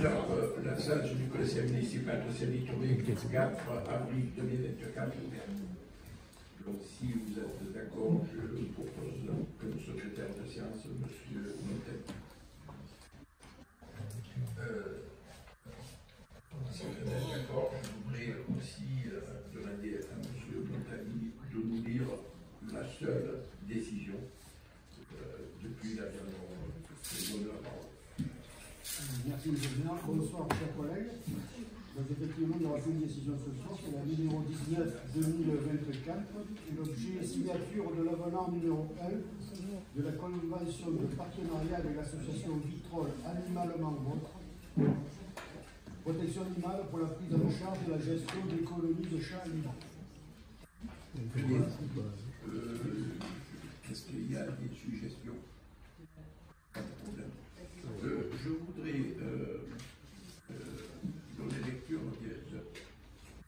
Alors, la salle du conseil municipal de Saint-Victoré, 4 avril 2024. Donc, si vous êtes d'accord, je propose que le secrétaire de séance, M. Montagny. Si vous êtes d'accord, je voudrais aussi demander à M. Montagny de nous lire la seule décision depuis la dernière de la parole. Merci, M. le Président. Bonsoir, chers collègues. Donc, effectivement, il y aura une décision ce soir, c'est la numéro 19-2024, et l'objet signature de l'avenant numéro 1 de la convention de partenariat avec l'association Vitrolles Animalement Vôtre, protection animale pour la prise en charge de la gestion des colonies de chats libres. Est-ce qu'il y a des suggestions? Pas de problème. Je voudrais donner lecture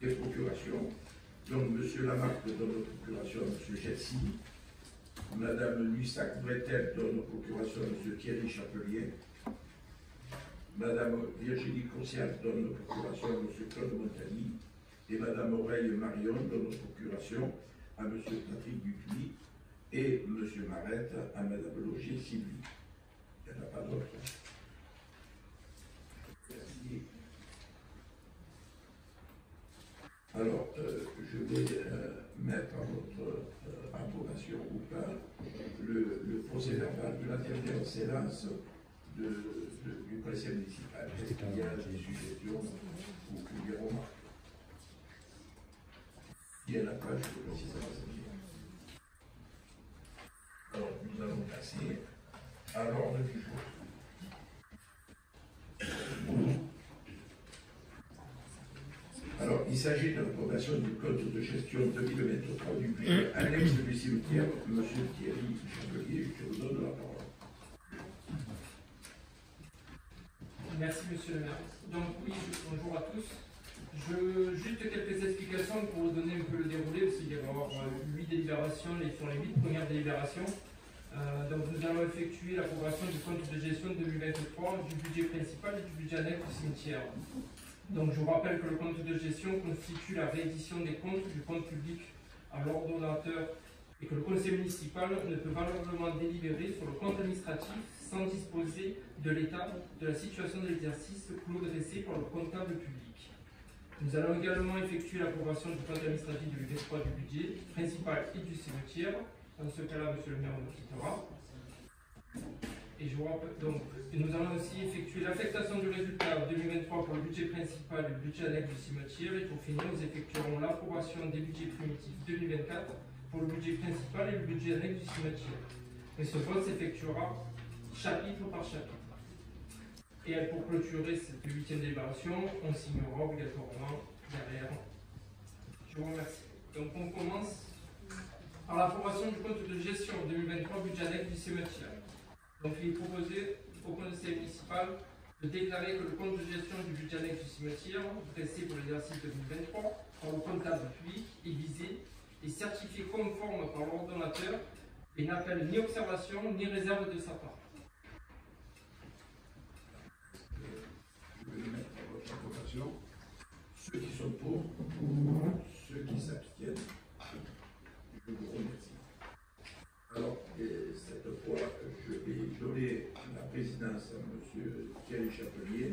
des procurations. Donc, M. Lamarck donne procuration à M. Jessi, Mme Lussac-Bretel donne procuration à M. Thierry Chapelier, Mme Virginie Courciat donne procuration à M. Claude Montagny, et Mme Aureille Marion donne procuration à M. Patrick Dupuis, et M. Marette à Mme Logier Sylvie. Il n'y en a pas d'autres. Merci. Alors, je vais mettre à votre approbation ou pas le procès verbal de la dernière séance du conseil municipal. Est-ce qu'il y a des suggestions ou des remarques? Il n'y en a pas, je vous précise à la. Alors, nous allons passer à l'ordre du jour. Alors, il s'agit de l'approbation du code de gestion 2023 du budget annexe du cimetière. Monsieur Thierry Chapelier, je vous donne la parole. Merci, monsieur le maire. Donc, oui, bonjour à tous. Juste quelques explications pour vous donner un peu le déroulé, parce qu'il va y avoir 8 délibérations, les 8 premières délibérations. Donc nous allons effectuer l'approbation du compte de gestion 2023, du budget principal et du budget annexe du cimetière. Donc je vous rappelle que le compte de gestion constitue la réédition des comptes du compte public à l'ordonnateur et que le conseil municipal ne peut valablement délibérer sur le compte administratif sans disposer de l'état de la situation de l'exercice clos dressé par le comptable public. Nous allons également effectuer l'approbation du compte administratif 2023 du budget principal et du cimetière. Dans ce cas-là, monsieur le maire nous quittera. Et je vous rappelle, donc, nous allons aussi effectuer l'affectation du résultat 2023 pour le budget principal et le budget annexe du cimetière. Et pour finir, nous effectuerons l'approbation des budgets primitifs 2024 pour le budget principal et le budget annexe du cimetière. Et ce vote s'effectuera chapitre par chapitre. Et pour clôturer cette 8e délibération, on signera obligatoirement derrière. Je vous remercie. Donc on commence par l'approbation du compte de gestion 2023 budget annexe du cimetière. Donc il est proposé au conseil municipal de déclarer que le compte de gestion du budget annexe du cimetière, dressé pour l'exercice 2023 par le comptable public, est visé et certifié conforme par l'ordonnateur et n'appelle ni observation ni réserve de sa part. Je vais le mettre à votre approbation. Ceux qui sont pour, ceux qui s'abstiennent, je vous remercie. Alors, cette fois, je vais donner la présidence à M. Thierry Chapelier.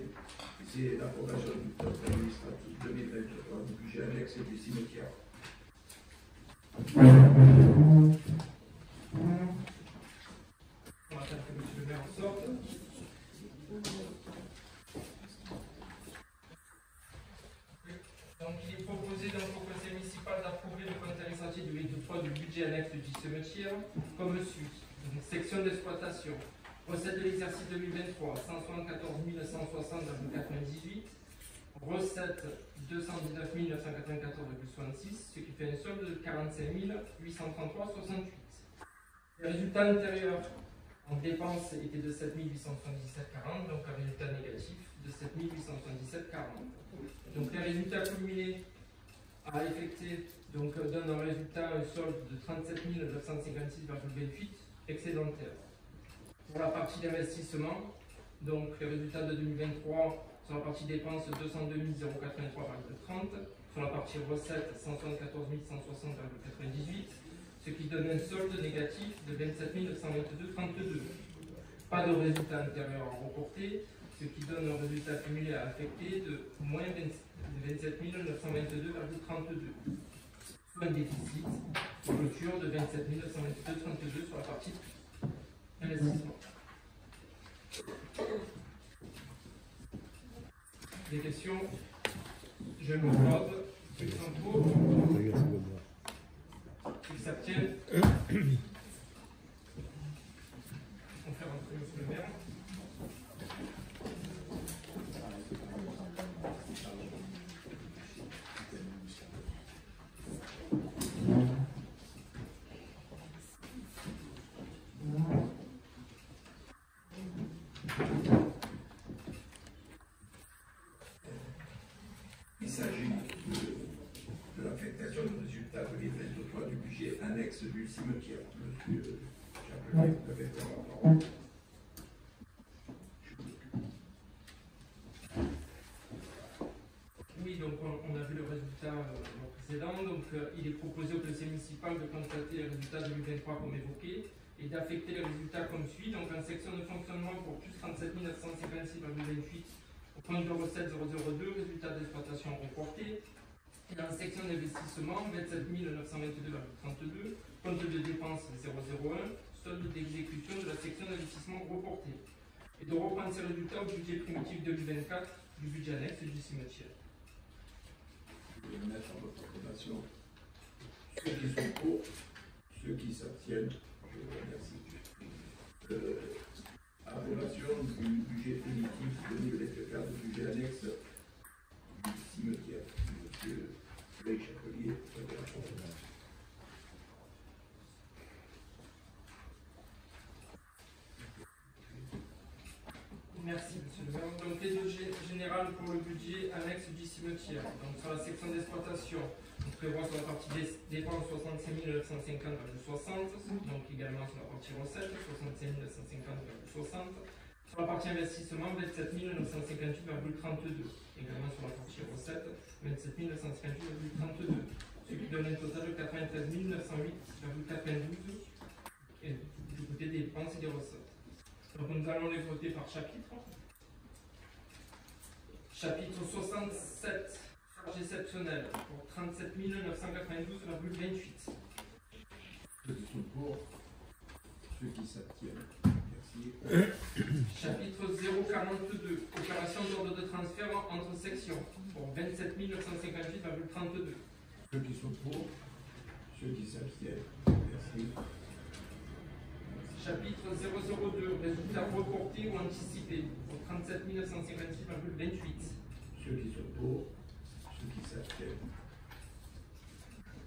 C'est l'approbation du compte administratif 2023 du budget annexe du cimetière. On va attendre que M. le maire en sorte. Donc, il est proposé donc au conseil municipal d'approuver le compte administratif 2023 du budget annexe du cimetière comme suit. Donc, section d'exploitation. Recettes de l'exercice 2023, 174 160,98. Recettes 219 994,66, ce qui fait un solde de 45 833,68. Les résultats antérieurs en dépenses étaient de 7 877,40, donc un résultat négatif de 7 877,40. Donc les résultats cumulés à effectuer donnent un résultat, un solde de 37 956,28, excédentaire. Pour la partie d'investissement, donc les résultats de 2023 Sur la partie dépenses, 202 083,30. Sur la partie recettes, 174 160,98. Ce qui donne un solde négatif de 27 922,32. Pas de résultat intérieur à reporter, ce qui donne un résultat cumulé à affecter de moins 27 922,32. Soit un déficit de clôture de 27 922,32 sur la partie investissement. Des questions? Je me pose. Ceux qui sont pour? Ceux qui s'abstiennent? On fait rentrer monsieur le maire. Il s'agit de l'affectation de résultats 2023 du budget annexe du cimetière. Monsieur Chapelier, vous avez la parole. Oui, donc on a vu le résultat précédent. Donc il est proposé au conseil municipal de constater les résultats 2023 comme évoqué et d'affecter les résultats comme suit. Donc en section de fonctionnement pour plus 37 956,28 au compte de recettes 002, résultat d'exploitation reporté. Et en section d'investissement, 27 922,32, compte de dépenses 001, solde d'exécution de la section d'investissement reporté. Et de reprendre ces résultats au budget primitif 2024 du budget annexe du cimetière. Je vais mettre en votre approbation. Ceux qui sont pour, ceux qui s'abstiennent, je vous remercie. Approbation du budget primitif 2024 du budget annexe du cimetière. Monsieur Ray Chapelier, vous avez la parole. Merci, monsieur le maire. Donc, les autres générales pour le budget annexe du cimetière. Donc, sur la section d'exploitation, on prévoit sur la partie dépenses 65 950,60. Donc, également sur la partie recettes, 65 950,60. Sur la partie investissement, 27 958,32. Également sur la partie recettes, 27 958,32. Ce qui donne un total de 93 908,92. Et du côté des dépenses et des recettes. Donc nous allons les voter par chapitre. Chapitre 67, charges exceptionnelles pour 37 992,28. Ceux qui sont pour, ceux qui s'abstiennent. Merci. Chapitre 042, opération d'ordre de transfert entre sections pour 27 958,32. Ceux qui sont pour, ceux qui s'abstiennent. Merci. Chapitre 002, résultats reportés ou anticipés pour 37 956,28. Ceux qui sont pour, ceux qui s'abstiennent.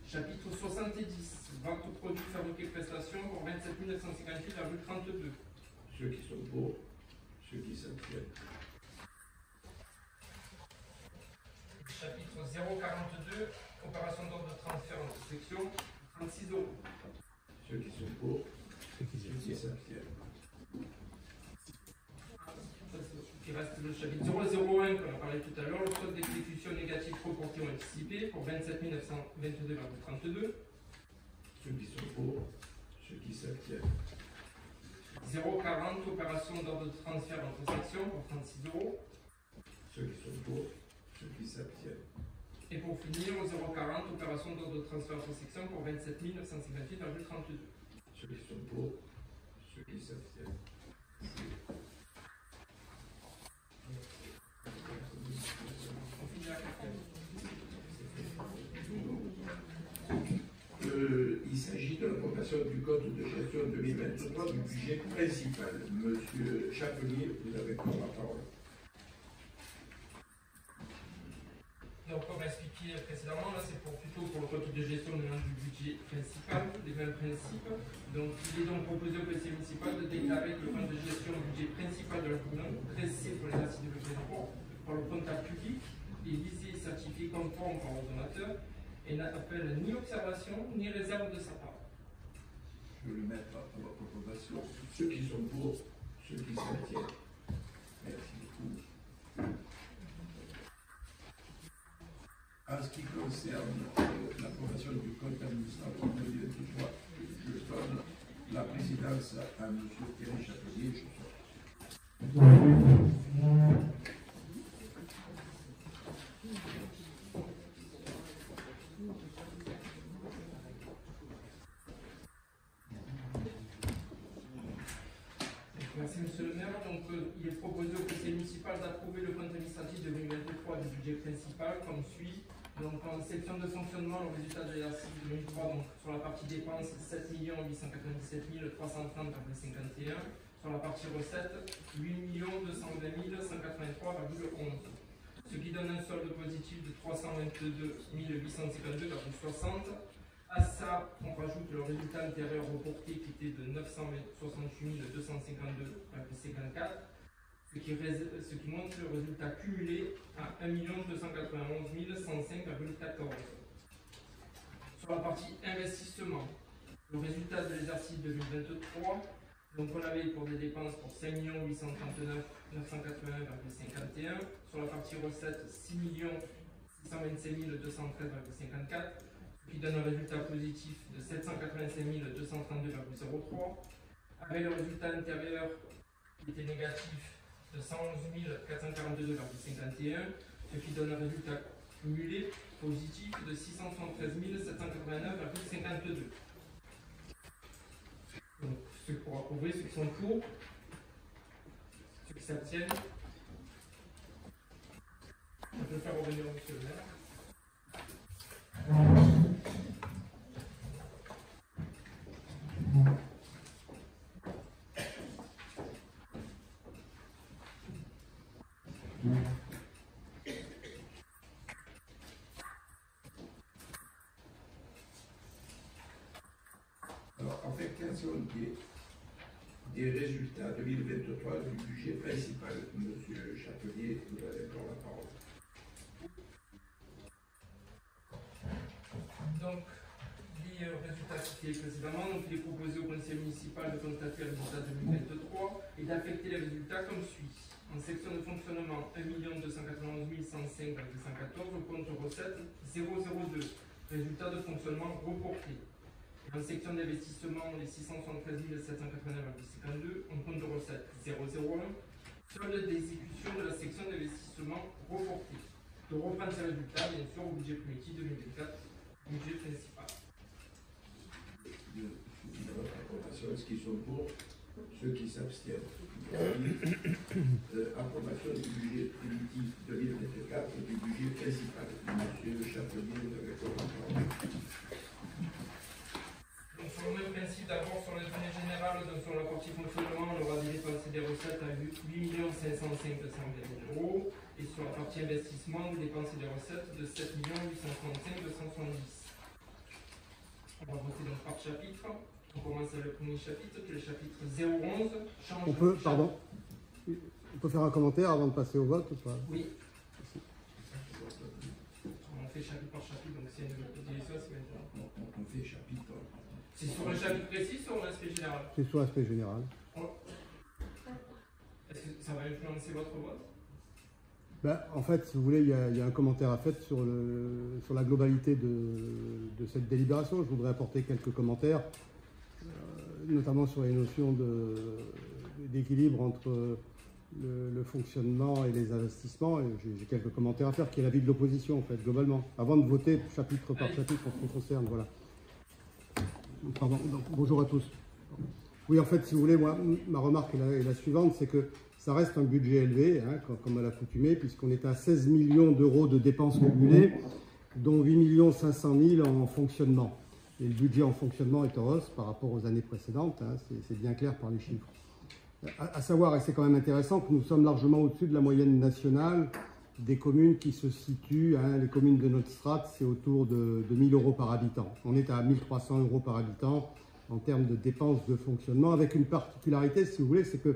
Chapitre 70, vente aux produits fabriqués prestations pour 27 958,32. Ceux qui sont pour, ceux qui s'abstiennent. Chapitre 042, opération d'ordre de transfert entre sections, 36 €. Ceux qui sont pour, ceux qui s'abstiennent. Il reste le chapitre 001 qu'on a parlé tout à l'heure, le solde d'exécution négatif reporté ou anticipé pour 27 922,32. Ceux qui sont pour, ceux qui s'abstiennent. 040, opération d'ordre de transfert entre sections pour 36 €. Ceux qui sont pour, ceux qui s'abstiennent. Et pour finir, 040, opération d'ordre de transfert entre sections pour 27 958,32. Ceux qui sont pour, ceux qui s'abstiennent. On finit la quatrième. Il s'agit de l'approbation du code de gestion 2023 du budget principal. Monsieur Chapelier, vous avez encore la parole. Donc, comme expliqué précédemment, là c'est plutôt pour le code de gestion du budget principal, les mêmes principes. Donc, il est donc proposé au conseil municipal de déclarer que le compte de gestion du budget principal de la commune, dressé pour l'exercice 2023 par le comptable public, est lisé et certifié conforme par l'ordonnateur et n'appelle ni observation ni réserve de sa part. Je vais le mettre à votre approbation. Ceux qui sont pour, ceux qui s'abstiennent. Merci beaucoup. En ce qui concerne l'approbation du compte administratif 2023, je donne la présidence à M. Thierry Chapelier. Merci Monsieur le maire. Donc, il est proposé au conseil municipal d'approuver le compte administratif 2023 du budget principal comme suit. Donc en section de fonctionnement, le résultat de l'exercice 2003, donc sur la partie dépenses, 7 897 330,51. Sur la partie recettes, 8 220 183,11. Ce qui donne un solde positif de 322 852,60. À ça, on rajoute le résultat intérieur reporté qui était de 968 252,54, ce qui montre le résultat cumulé à 1 291 105,14. Sur la partie investissement, le résultat de l'exercice 2023, donc on avait pour des dépenses pour 5 839 981,51. Sur la partie recettes, 6 627 213,54. Qui donne un résultat positif de 785 232,03, avec le résultat intérieur qui était négatif de 111 442,51, ce qui donne un résultat cumulé positif de 673 789,52. Donc, ceux pour approuver, ceux qui sont pour, ceux qui s'abstiennent. On peut faire revenir monsieur le maire. Alors, affectation des résultats 2023 du budget principal. Monsieur Chapelier, vous avez encore la parole. Donc, les résultats cités précédemment, donc il est proposé au conseil municipal de constater les résultats 2023 et d'affecter les résultats comme suit. En section de fonctionnement, 1 291 105,114, au compte recettes 002, résultat de fonctionnement reporté. En section d'investissement, les 673 789,52, en compte de recettes 001, solde d'exécution de la section d'investissement reporté. De reprendre ces résultats, bien sûr, au budget primitif 2024. Budget principal. Approbation, ce qui sont pour, ceux qui s'abstiennent. Approbation du budget primitif 2024 et du budget principal. Monsieur le Chapelier, vous avez encore la parole. Donc, sur le même principe, d'abord sur les données générales, donc sur la partie fonctionnement, on aura des dépenses et des recettes à 8 505 200 €. Et sur la partie investissement, des dépenses et des recettes de 7 835 270. On va voter donc par chapitre. On commence avec le premier chapitre, qui est le chapitre 011. On peut faire un commentaire avant de passer au vote ou pas? Oui. On fait chapitre par chapitre, donc c'est une utilisation, c'est maintenant. On fait chapitre. C'est sur un chapitre précis ou sur un aspect général? C'est sur l'aspect général. Est-ce que ça va influencer votre vote? Ben, en fait, si vous voulez, il y a un commentaire à faire sur la globalité de cette délibération. Je voudrais apporter quelques commentaires, notamment sur les notions d'équilibre entre le fonctionnement et les investissements. J'ai quelques commentaires à faire, qui est l'avis de l'opposition, en fait, globalement, avant de voter chapitre par chapitre en ce qui concerne. Voilà. Pardon, donc, bonjour à tous. Oui, en fait, si vous voulez, moi, ma remarque est la suivante, c'est que ça reste un budget élevé, hein, comme à l'accoutumée, puisqu'on est à 16 millions d'euros de dépenses cumulées, dont 8 500 000 en fonctionnement. Et le budget en fonctionnement est en hausse par rapport aux années précédentes, hein, c'est bien clair par les chiffres. À savoir, et c'est quand même intéressant, que nous sommes largement au-dessus de la moyenne nationale des communes qui se situent, hein, les communes de notre strate, c'est autour de 1 000 € par habitant. On est à 1 300 € par habitant en termes de dépenses de fonctionnement, avec une particularité, si vous voulez, c'est que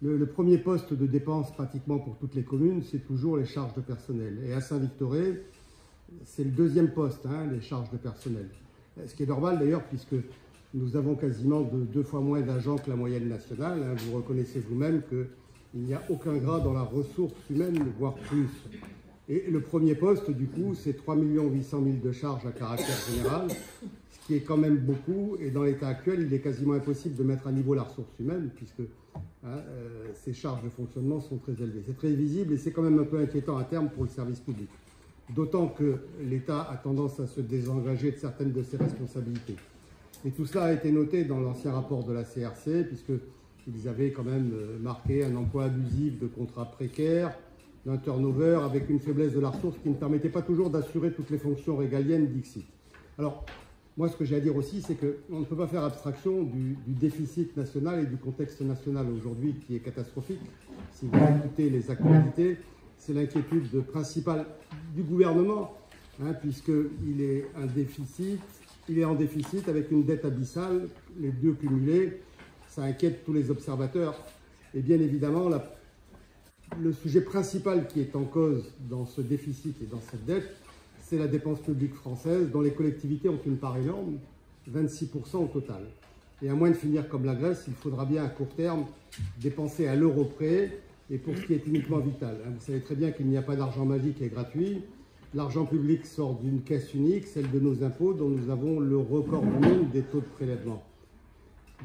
le premier poste de dépense pratiquement pour toutes les communes, c'est toujours les charges de personnel. Et à Saint-Victoré, c'est le deuxième poste, hein, les charges de personnel. Ce qui est normal d'ailleurs, puisque nous avons quasiment deux fois moins d'agents que la moyenne nationale. Hein. Vous reconnaissez vous-même qu'il n'y a aucun gras dans la ressource humaine, voire plus. Et le premier poste, du coup, c'est 3 800 000 de charges à caractère général, ce qui est quand même beaucoup. Et dans l'état actuel, il est quasiment impossible de mettre à niveau la ressource humaine, puisque ces charges de fonctionnement sont très élevées. C'est très visible et c'est quand même un peu inquiétant à terme pour le service public. D'autant que l'État a tendance à se désengager de certaines de ses responsabilités. Et tout cela a été noté dans l'ancien rapport de la CRC, puisqu'ils avaient quand même marqué un emploi abusif de contrats précaires, d'un turnover avec une faiblesse de la ressource qui ne permettait pas toujours d'assurer toutes les fonctions régaliennes d'ICSID. Alors, moi, ce que j'ai à dire aussi, c'est qu'on ne peut pas faire abstraction du déficit national et du contexte national aujourd'hui qui est catastrophique. Si vous écoutez les actualités, c'est l'inquiétude principale du gouvernement, puisqu'il est en déficit avec une dette abyssale, les deux cumulés, ça inquiète tous les observateurs. Et bien évidemment, le sujet principal qui est en cause dans ce déficit et dans cette dette, c'est la dépense publique française, dont les collectivités ont une part énorme, 26% au total. Et à moins de finir comme la Grèce, il faudra bien à court terme dépenser à l'euro près, et pour ce qui est uniquement vital. Vous savez très bien qu'il n'y a pas d'argent magique et gratuit. L'argent public sort d'une caisse unique, celle de nos impôts, dont nous avons le record du monde des taux de prélèvement.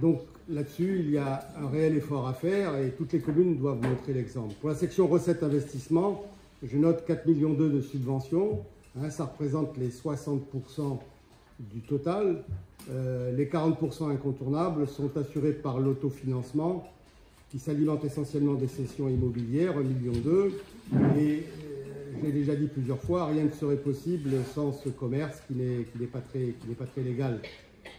Donc là-dessus, il y a un réel effort à faire et toutes les communes doivent montrer l'exemple. Pour la section recettes-investissement, je note 4,2 millions de subventions. Ça représente les 60% du total. Les 40% incontournables sont assurés par l'autofinancement qui s'alimente essentiellement des cessions immobilières, 1,2 million. Et je l'ai déjà dit plusieurs fois, rien ne serait possible sans ce commerce qui n'est pas très légal.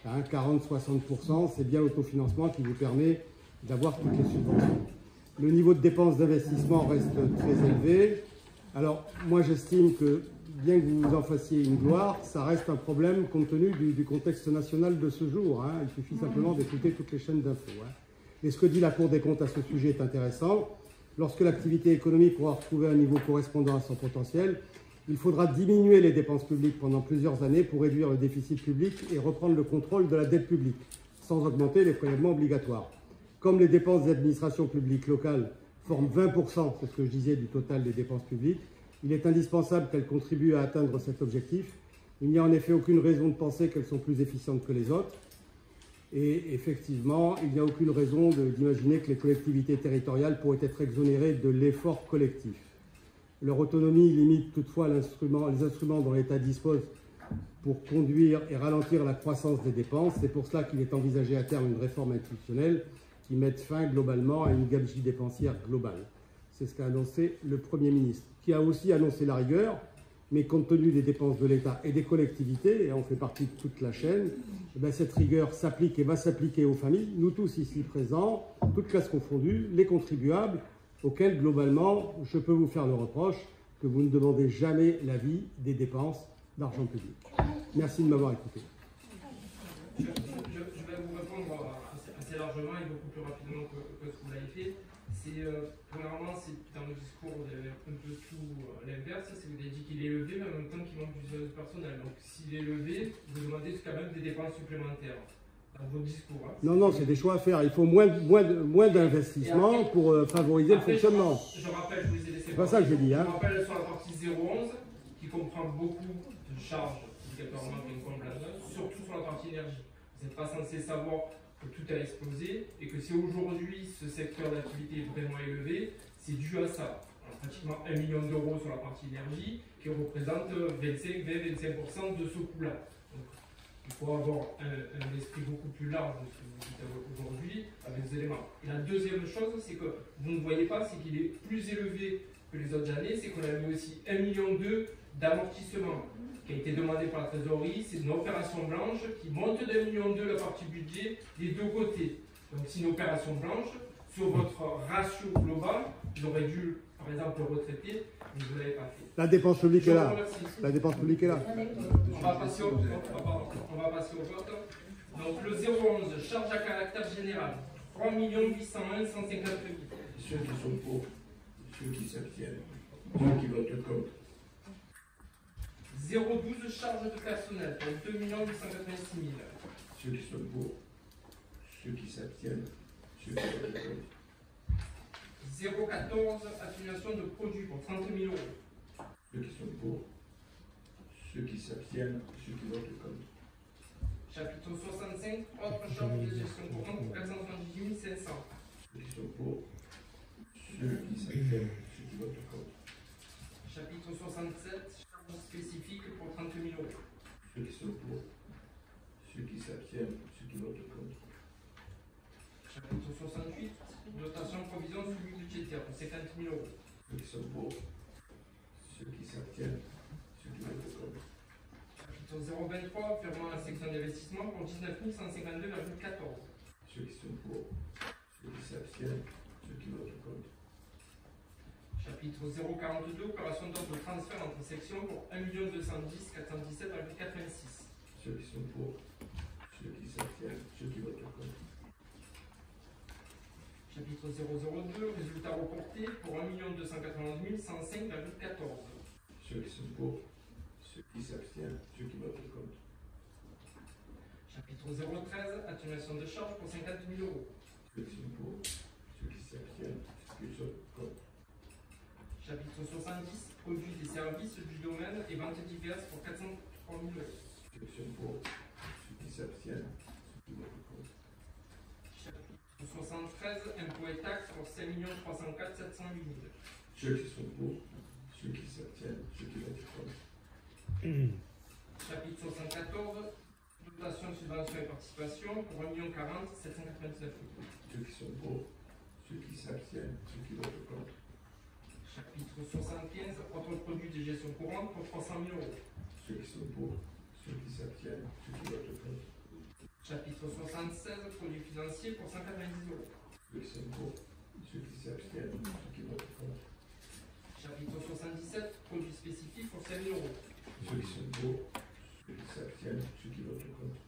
40-60%, c'est bien l'autofinancement qui vous permet d'avoir toutes les subventions. Le niveau de dépenses d'investissement reste très élevé. Alors, moi, j'estime que, bien que vous en fassiez une gloire, ça reste un problème compte tenu du contexte national de ce jour. Il suffit simplement d'écouter toutes les chaînes d'infos. Et ce que dit la Cour des comptes à ce sujet est intéressant. Lorsque l'activité économique pourra retrouver un niveau correspondant à son potentiel, il faudra diminuer les dépenses publiques pendant plusieurs années pour réduire le déficit public et reprendre le contrôle de la dette publique, sans augmenter les prélèvements obligatoires. Comme les dépenses d'administration publique locale forment 20%, c'est ce que je disais, du total des dépenses publiques, il est indispensable qu'elles contribuent à atteindre cet objectif. Il n'y a en effet aucune raison de penser qu'elles sont plus efficientes que les autres. Et effectivement, il n'y a aucune raison d'imaginer que les collectivités territoriales pourraient être exonérées de l'effort collectif. Leur autonomie limite toutefois les instruments dont l'État dispose pour conduire et ralentir la croissance des dépenses. C'est pour cela qu'il est envisagé à terme une réforme institutionnelle qui mette fin globalement à une gabegie dépensière globale. C'est ce qu'a annoncé le Premier ministre, qui a aussi annoncé la rigueur, mais compte tenu des dépenses de l'État et des collectivités, et on fait partie de toute la chaîne, cette rigueur s'applique et va s'appliquer aux familles, nous tous ici présents, toutes classes confondues, les contribuables, auxquels globalement je peux vous faire le reproche que vous ne demandez jamais l'avis des dépenses d'argent public. Merci de m'avoir écouté. Je vais vous répondre assez largement et beaucoup plus rapidement que ce que vous l'avez fait. Premièrement, c'est dans le discours, vous avez un peu tout l'inverse. C'est que vous avez dit qu'il est élevé, mais en même temps qu'il manque du service personnel. Donc s'il est élevé, vous demandez quand même des dépenses supplémentaires dans votre discours. Non, c'est des choix à faire. Il faut moins d'investissement pour favoriser le fonctionnement. Je rappelle, je vous ai laissé. C'est pas ça que je dis. Je rappelle sur la partie 011, qui comprend beaucoup de charges obligatoirement incomblantes, surtout sur la partie énergie. Vous n'êtes pas censé savoir que tout a explosé et que si aujourd'hui ce secteur d'activité est vraiment élevé, c'est dû à ça. Alors, pratiquement 1 million d'euros sur la partie énergie qui représente 20-25% de ce coût-là. Donc il faut avoir un esprit beaucoup plus large de ce que vous dites aujourd'hui avec des éléments. Et la deuxième chose, c'est que vous ne voyez pas, c'est qu'il est plus élevé que les autres années, c'est qu'on a mis aussi 1,2 million d'amortissement qui a été demandé par la trésorerie. C'est une opération blanche qui monte d'1,2 million la partie budget des deux côtés. Donc c'est une opération blanche. Sur votre ratio global, j'aurais dû, par exemple, le retraiter, mais vous ne l'avez pas fait. La dépense publique est là. La dépense publique est là. On va passer au vote. Donc le 011, charge à caractère général, 3 801 158. Ceux qui sont pour, ceux qui s'abstiennent, ceux qui votent contre. 012, charge de personnel, pour 2 886 000. Ceux qui sont pour, ceux qui s'abstiennent, ceux qui votent contre. 014, atténuation de produits pour 30 000 euros. Ceux s'abstiennent, ceux qui votent contre. Chapitre 65, autres charges de gestion courante pour 478 500. Ceux qui sont pour, ceux qui s'abstiennent, ceux qui votent contre. Chapitre 67, charges spécifiques pour 30 000 euros. Ceux qui sont pour, ceux qui s'abstiennent, ceux qui votent contre. Chapitre 68, dotation provision suivi budgétaire pour 50 000 euros. Ceux qui sont pour, ceux qui s'abstiennent, ceux qui votent contre. Chapitre 023, virement à la section d'investissement pour 19 152,14. Ceux qui sont pour, ceux qui s'abstiennent, ceux qui votent contre. Chapitre 042, opération d'ordre de transfert entre sections pour 1 210 417,86. Ceux qui sont pour, ceux qui s'abstiennent, ceux qui votent contre. Chapitre 002, résultat reporté pour 1 291 105,14. Ceux qui sont pour, ceux qui s'abstiennent, ceux qui votent contre. Chapitre 013, atténuation de charges pour 50 000 euros. Ceux qui sont pour, ceux qui s'abstiennent, ceux qui sont contre. Chapitre 70, produits et services du domaine et ventes diverses pour 403 000 euros. Ceux qui sont pour, ceux qui s'abstiennent, ceux qui votent contre. Chapitre 73, impôts et taxes pour 5 304 708 000. Ceux qui sont pour, ceux qui s'abstiennent, ceux qui votent contre. Chapitre 74, dotation, subvention et participation pour 1 40 799 000. Ceux qui sont pour, ceux qui s'abstiennent, ceux qui votent contre. Chapitre 75, autres produits de gestion courante pour 300 000 euros. Ceux qui sont pour, ceux qui s'abstiennent, ceux qui votent contre. Chapitre 76, produits financiers pour 190 euros. Ceux qui sont pour, ceux qui s'abstiennent, ceux qui votent contre. Chapitre 77, produits spécifiques pour 5 000 euros. Ceux qui sont pour, ceux qui s'abstiennent, ceux qui votent contre.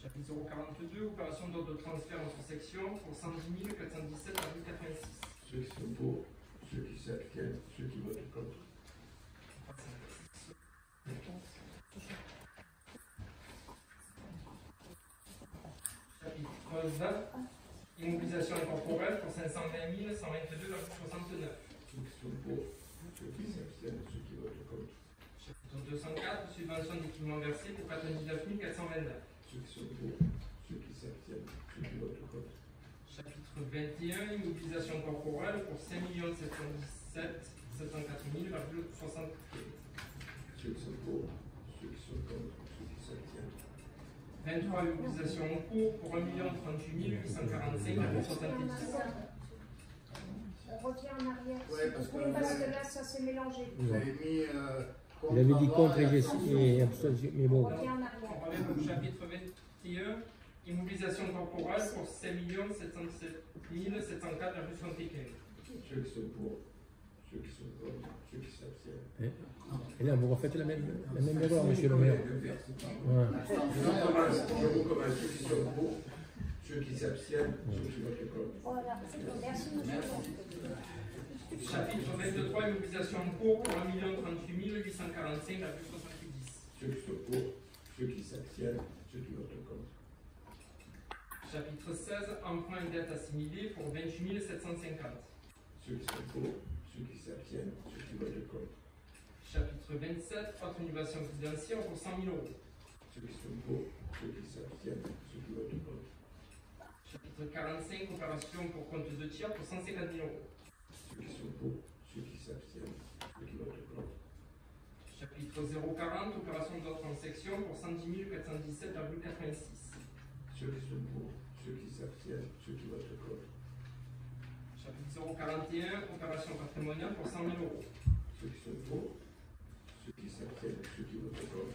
Chapitre 042, opération d'ordre de transfert entre sections pour 110 417,86. Ceux qui sont pour, ceux qui s'abstiennent, ceux qui votent contre. Chapitre 20, immobilisation incorporelle pour 520 122,69. Ceux qui sont pour, ceux qui s'abstiennent, ceux qui votent contre. Chapitre 204, subvention d'équipement versé pour 99 429. Ceux qui sont pour, ceux qui s'abstiennent, ceux qui votent contre. Chapitre 21, immobilisation corporelle pour 5 717 704 000,60. Ceux qui sont pour, ceux qui sont contre, ceux qui s'abstiennent. 23, immobilisation en cours pour 1 038 845,70. On revient en arrière. Ouais, parce Oui, parce que là, ça s'est mélangé. Vous avez mis. Il avait dit contre et abstention, mais On bon. revient en On arrière. revient au chapitre 21, immobilisation corporelle pour 5 707 704,75. Ceux qui sont pour, ceux qui sont contre, ceux qui s'abstiennent. Et là, vous refaites la même erreur, monsieur le maire. Ouais. Je recommence ceux qui sont pour, ceux qui s'abstiennent, ceux qui votent contre. Voilà, c'est bon. Merci, monsieur. Chapitre 23, immobilisation en cours pour 1 038 845,70. Ceux qui sont pour, ceux qui s'abstiennent, ceux qui votent contre. Chapitre 16, emprunt et dette assimilée pour 28 750. Ceux qui sont pour, ceux qui s'abstiennent, ceux qui votent contre. Chapitre 27, autre innovation financière pour 100 000 euros. Ceux qui sont pour, ceux qui s'abstiennent, ceux qui votent contre. Chapitre 45, opération pour compte de tiers pour 150 000 euros. Ceux qui sont pour, ceux qui s'abstiennent, ceux qui votent contre. Chapitre 040, opération d'ordre en section pour 110 417,86. Ceux qui sont pour, ceux qui s'abstiennent, ceux qui votent contre. Chapitre 041, opération patrimoniale pour 100 000 euros. Ceux qui sont pour, ceux qui s'abstiennent, ceux qui votent contre.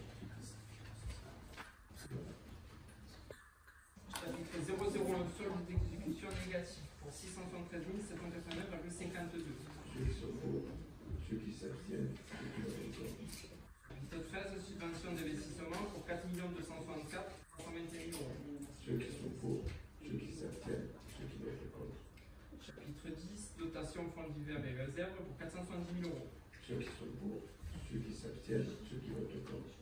Chapitre 001, solde d'exécution négatif pour 673 789,52. Ceux qui sont pour, ceux qui s'abstiennent, ceux qui votent contre. Chapitre 13, subvention d'investissement pour 4 264 321 000 euros. Ceux qui sont pour, ceux qui s'abstiennent, ceux qui votent contre. Chapitre 10, dotation fonds divers et réserves pour 470 000 euros. Ceux qui sont pour, ceux qui s'abstiennent, ceux qui votent contre.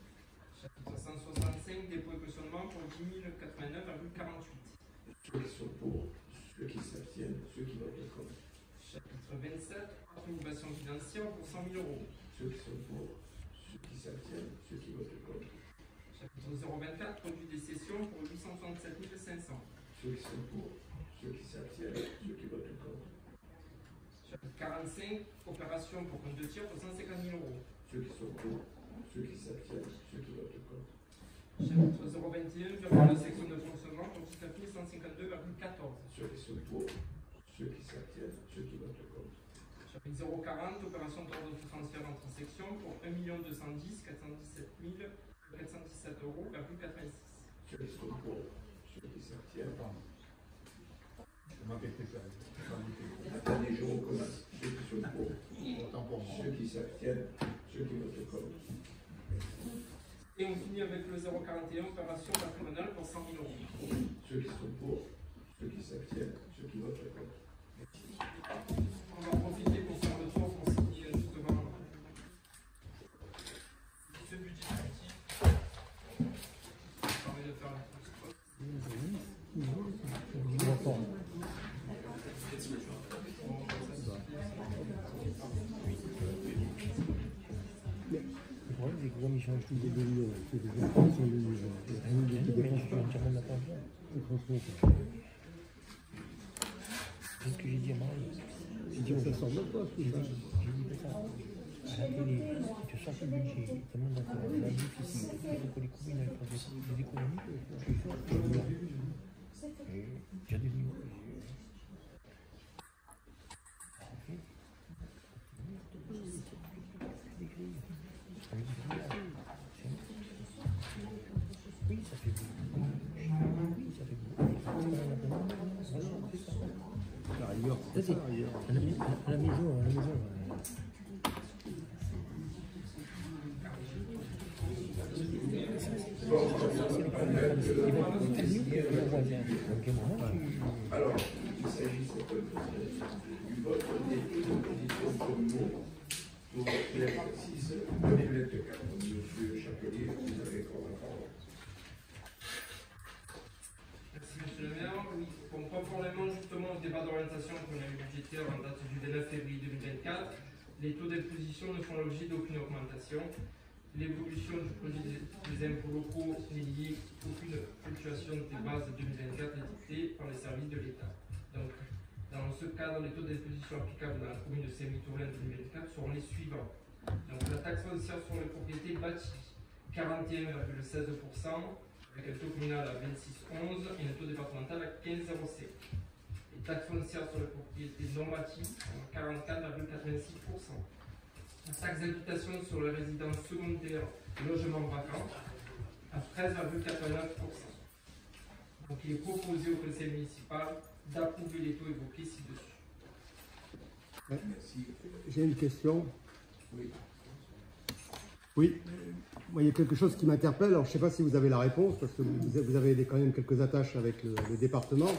Chapitre 165, dépôt et cautionnement pour 10 089,48. Ceux qui sont pour, ceux qui s'abstiennent, ceux qui votent contre. Chapitre 27, autre innovation financière pour 100 000 euros. Ceux qui sont pour, Ceux qui s'abstiennent, ceux qui votent contre. Chapitre 024, produit des cessions pour 867 500. Ceux qui sont pour, ceux qui s'abstiennent, ceux qui votent contre. Chapitre 45, opération pour compte de tir pour 150 000 euros. Ceux qui sont pour, ceux qui s'abstiennent, ceux qui votent contre. Chapitre 021, virement de section de fonctionnement pour 19 152,14. Ceux qui sont pour, ceux qui s'abstiennent, ceux qui votent contre. Chapitre 040, opération d'ordre foncière entre sections pour 1 210 417 417 euros, 86. Ceux qui sont pour, ceux qui s'abstiennent. Attendez, je recommence. Ceux qui sont pour, ceux qui s'abstiennent, ceux qui votent contre. Et on finit avec le 041, opération patrimoniale pour 100 000 euros. Ceux qui sont pour, ceux qui s'abstiennent, ceux qui votent contre. On va profiter pour faire le tour pour signer justement ce budget actif. Ça permet de faire la pause. Le problème, c'est que comme ils changent tous les millions, tous les gens sont des millions, mais je suis entièrement d'accord avec ça. C'est ce que j'ai dit à Marie. J'ai dit, ça sort même pas, tout ça. J'ai dit que ça. À la télé, tu sors le budget, tout le monde d'accord, c'est difficile. Il faut que les communes aient des économies, je suis fort, je dis et j'ai des millions. Oui, ça fait beaucoup. Oui, ça fait beaucoup. La rigueur, c'est ça, la rigueur. À la maison, Alors, il s'agit du vote des propositions communaux pour l'exercice 2024. Monsieur Chapelier, vous avez encore la parole. Merci Monsieur le maire. Oui, conformément justement au débat d'orientation qu'on a eu budgétaire en date du 29 février 2024, les taux d'imposition ne font l'objet d'aucune augmentation. L'évolution du produit des impôts locaux n'est liée à aucune fluctuation des bases de 2024 dictée par les services de l'État. Donc, dans ce cadre, les taux d'imposition applicables dans la commune de Saint-Victorin 2024 seront les suivants. Donc, la taxe foncière sur les propriétés bâties, 41,16%, avec un taux communal à 26,11 et un taux départemental à 15,07. Les taxes foncières sur les propriétés non bâties, 44,86%. La taxe d'habitation sur les résidences secondaires logements vacants à 13,89%. Donc il est proposé au conseil municipal d'approuver les taux évoqués ci-dessus. Merci. J'ai une question. Oui. Oui, moi, il y a quelque chose qui m'interpelle. Alors, je ne sais pas si vous avez la réponse, parce que vous avez quand même quelques attaches avec le département.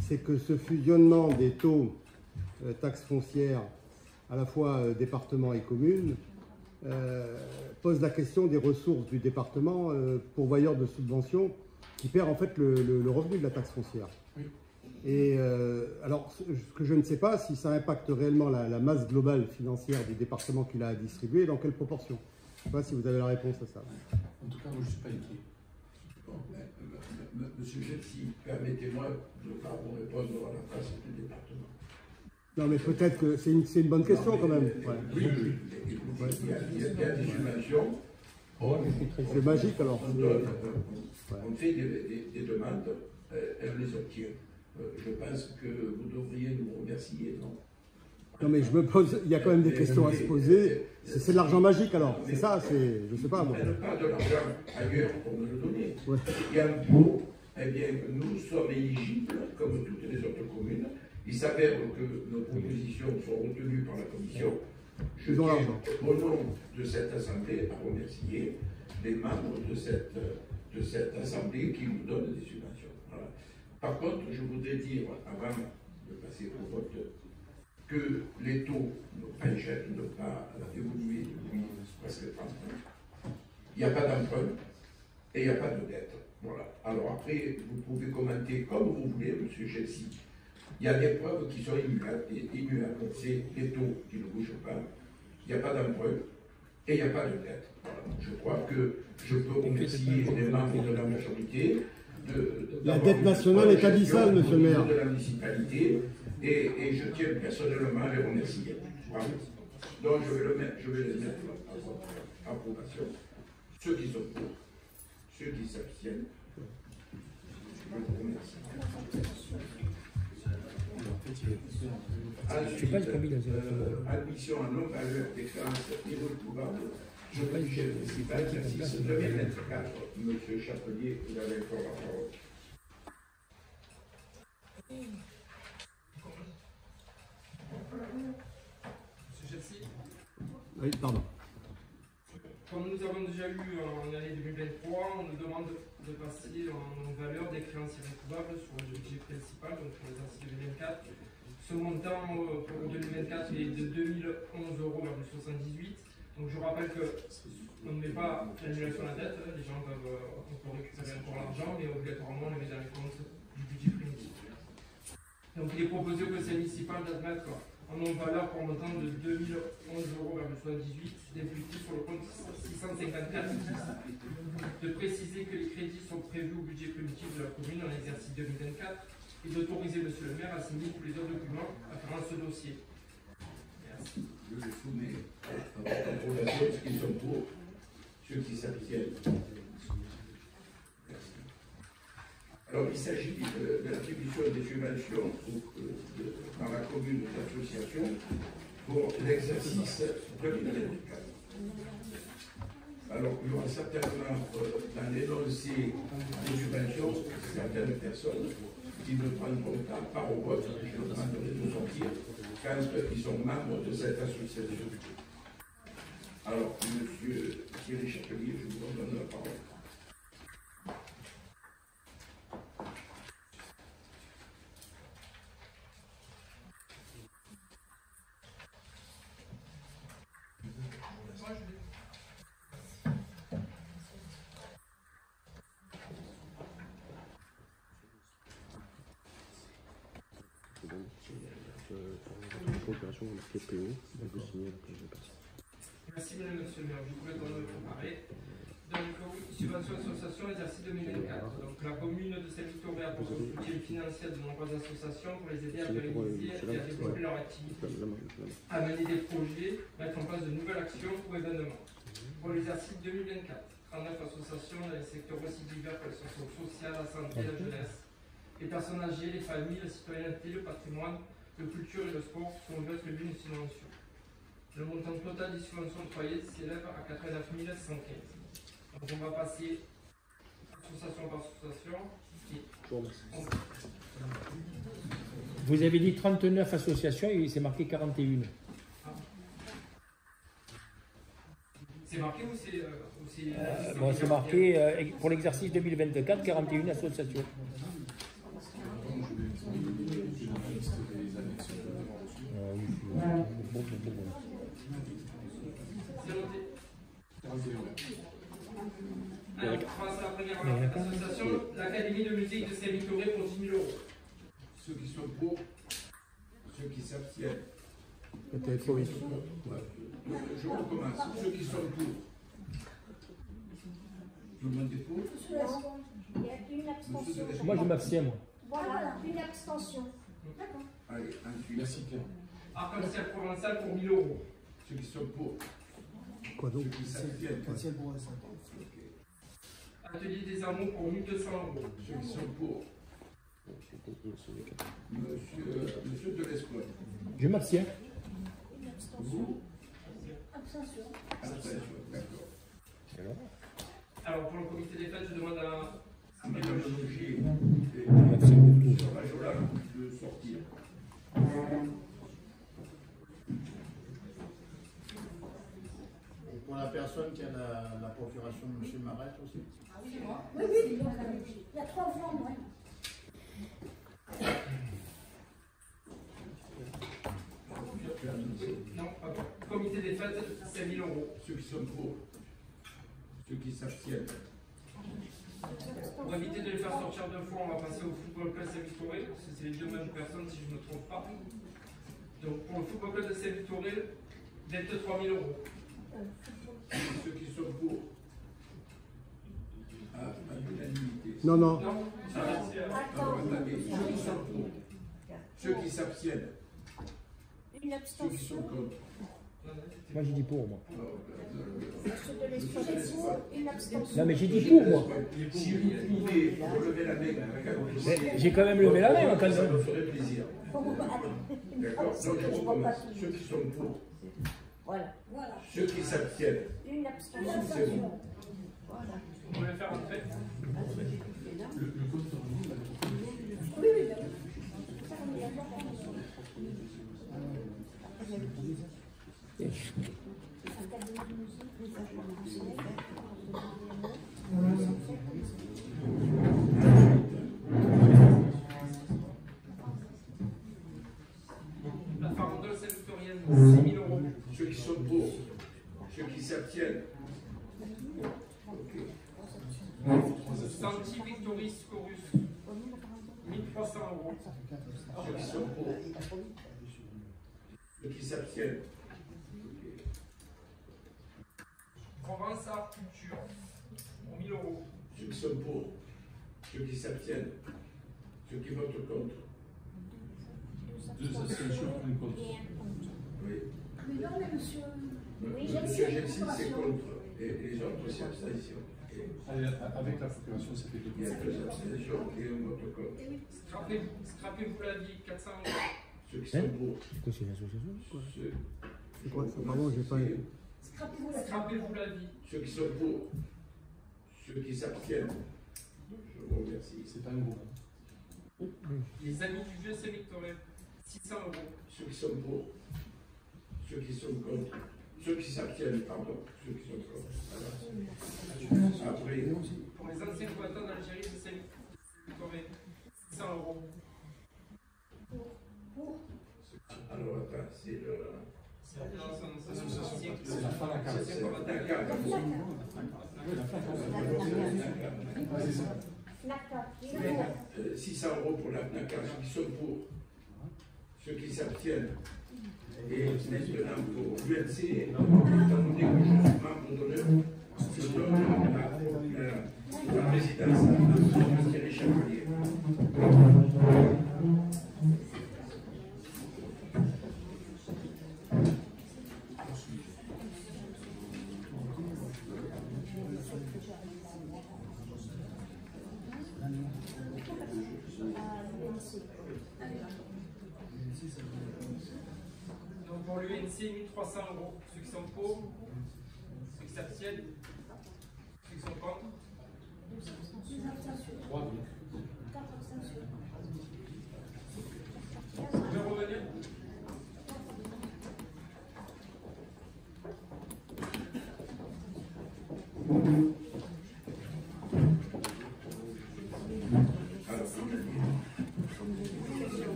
C'est que ce fusionnement des taux taxes foncières, à la fois département et commune, pose la question des ressources du département pourvoyeur de subventions qui perd en fait le revenu de la taxe foncière. Oui. Et alors, ce que je ne sais pas, si ça impacte réellement la masse globale financière du département qu'il a à distribuer, dans quelle proportion. Je ne sais pas si vous avez la réponse à ça. En tout cas, moi, je ne suis pas inquiet. Bon, Monsieur Gelsi, permettez-moi de ne pas vous répondre à la place du département. Non, mais peut-être que c'est une bonne question quand même. Ouais. Oui, oui. Écoutez, il y a des subventions. C'est magique alors. On fait des demandes, on les obtient. Je pense que vous devriez nous remercier, non? Non, mais je me pose, il y a quand même des questions à se poser. C'est de l'argent magique alors, c'est ça, c'est, je sais pas moi. Elle pas de l'argent ailleurs pour nous le donner. Ouais. Et en gros, eh bien, nous sommes éligibles, comme toutes les autres communes. Il s'avère que nos propositions sont retenues par la commission. Je tiens, au nom de cette assemblée, à remercier les membres de cette assemblée qui nous donnent des subventions. Voilà. Par contre, je voudrais dire, avant de passer au vote, que les taux n'ont pas évolué depuis presque 30 ans. Il n'y a pas d'emprunt et il n'y a pas de dette. Voilà. Alors après, vous pouvez commenter comme vous voulez, M. Gelsi. Il y a des preuves qui sont immuables. C'est les taux qui ne bougent pas. Il n'y a pas d'emprunt Et il n'y a pas de dette. Voilà. Je crois que je peux remercier les membres de la majorité. La dette nationale est abyssale, monsieur le maire. De la municipalité, et je tiens personnellement à les remercier. Voilà. Donc je vais les mettre à votre approbation. Ceux qui sont pour, ceux qui s'abstiennent, je vous remercie. Ensuite, admission en non-valeur des créances irrecouvrable. Je vais du chef municipal, exercice 2024. Monsieur Chapelier, vous avez encore la parole. Monsieur Chelsea. Oui, pardon. Comme nous avons déjà eu en année 2023, on nous demande de passer en valeur des créances irrécouvrables sur le budget principal, donc pour l'exercice 2024. Ce montant pour 2024 est de 2011,78 €. Donc je rappelle qu'on ne met pas l'annulation de la dette, les gens peuvent encore récupérer encore l'argent, mais obligatoirement on le met dans les comptes du budget primitif. Donc il est proposé au conseil municipal d'admettre en non-valeur pour un montant de 2011,78 € d'imputés sur le compte 654. De préciser que les crédits sont prévus au budget primitif de la commune en exercice 2024 et d'autoriser monsieur le maire à signer tous les autres documents afférents à ce dossier. Merci. Je le soumets à votre approbation, ceux qui sont pour, ceux qui s'abstiennent. Merci. Alors, il s'agit de l'attribution des subventions dans la commune d'association pour l'exercice 2024. Alors, il y aura certainement dans l'énoncé des subventions certaines personnes qui ne prendront pas au vote, je demanderai de sortir quand ils sont membres de cette association. Alors, monsieur Thierry Chapelier, je vous redonne la parole. Merci madame, monsieur le maire. Je voulais vous préparer. Donc, subvention association exercice 2024. Donc, la commune de Saint-Victoré a pour soutien financier de nombreuses associations pour les aider à pérenniser et à développer leur activité, à mener des projets, mettre en place de nouvelles actions ou événements. Pour l'exercice 2024, 39 associations dans les secteurs aussi divers que l'association sociale, la santé, la jeunesse, les personnes âgées, les familles, la citoyenneté, le patrimoine, le culture et le sport sont attribués une subvention. Le montant total des subventions octroyées s'élève à 89 115. Donc on va passer association par association. Vous avez dit 39 associations et c'est marqué 41. C'est marqué ou c'est... Bon, c'est marqué pour l'exercice 2024, 41 associations. C'est noté. Alors, on passe à la première association, l'Académie de musique de Saint-Victoré pour 10 000 €. Ceux qui sont pour, ceux qui s'abstiennent. Peut-être trop vite. Je recommence. Ceux qui sont pour. Tout le monde est pour. Monsieur Lescon, il y a une abstention. Moi, je m'abstiens, moi. Voilà, une abstention. D'accord. Allez, ensuite. Merci Claire. Arc-en-ciel provençal pour 1 000 €. Ceux qui sont pour. Quoi donc? Ceux qui s'abstiennent. Atelier des amours pour 1 200 €. Ceux qui sont pour. Monsieur de l'Escouade. Je m'abstiens. Une abstention. Vous. Abstention. Abstention. D'accord. Alors pour le comité des fêtes, je demande à Madame Logier et sur Majola de sortir. Pour la personne qui a la procuration de M. Maret aussi. Oui, oui, il y a 3 voix, moi. Non, pardon. Comité des fêtes, c'est 1 000 €. Ceux qui sont pour. Ceux qui s'abstiennent. Pour éviter de les faire sortir deux fois, on va passer au football club Saint-Victoré, parce que c'est les deux mêmes personnes si je ne me trompe pas. Donc pour le football club de Saint-Victoré, 23 000 €. Ceux qui sont pour. À l'unanimité. Non, non. Non, Alors, attendez, ceux qui sont pour. Ceux qui s'abstiennent. Une Ceux qui sont abstention. contre. Moi j'ai dit pour moi. Ceux de l'expression, une abstention. Non mais j'ai dit pour moi. Si vous pouvez relever la main, Mais j'ai quand même levé la main quand ça même. me ferait plaisir. D'accord? Donc je recommence. Ceux qui sont pour. Voilà. Ceux qui s'abstiennent. Une abstention. C'est bon. Voilà. vous pouvez faire entrer. Oui, oui, ben oui. La farandole Saint-Victorienne, 6 000 euros. Ceux qui sont pour. Ceux qui s'abstiennent. Santi Victoris Chorus, 1300 euros. Ceux qui sont pour. Ceux qui s'abstiennent. Provence Art Culture, pour 1000 euros. Ceux qui sont pour. Ceux qui s'abstiennent. Ceux qui votent contre. Deux abstentions, un contre. Oui. Mais non, mais monsieur. Oui, Monsieur Gelsi, c'est contre. Et les autres, c'est abstention. Avec la procuration, ça fait deux. Il y a deux abstentions et un vote contre. Scrapez-vous la vie, 400 euros. Ceux qui sont pour. C'est quoi, c'est une association quoi? Ceux C'est quoi ça? Pardon, j'ai pas. Scrapez-vous la vie. Ceux qui sont pour. Ceux qui s'abstiennent. Je vous remercie. C'est pas un groupe. Les Amis du Vieux Saint-Victorin, 600 euros. Ceux qui sont pour. Ceux qui sont contre. Ceux qui s'abstiennent, pardon. Ceux qui sont contre. Voilà. Après, Pour les anciens combattants d'Algérie de Saint-Victorin, 600 euros. alors attends, c'est le. C'est la fin de la carte. C'est la carte. Oui, la fin de la carte. 600 euros pour la NACA, ceux qui sont pour, ceux qui s'abstiennent. Et maintenant pour l'UNC, étant donné que je suis membre d'honneur, je donne la présidence à Thierry Chevalier. Donc pour l'UNC, 1300 euros. Ceux qui sont pour, ceux qui s'abstiennent, ceux qui sont contre. Trois, donc. Vous pouvez revenir.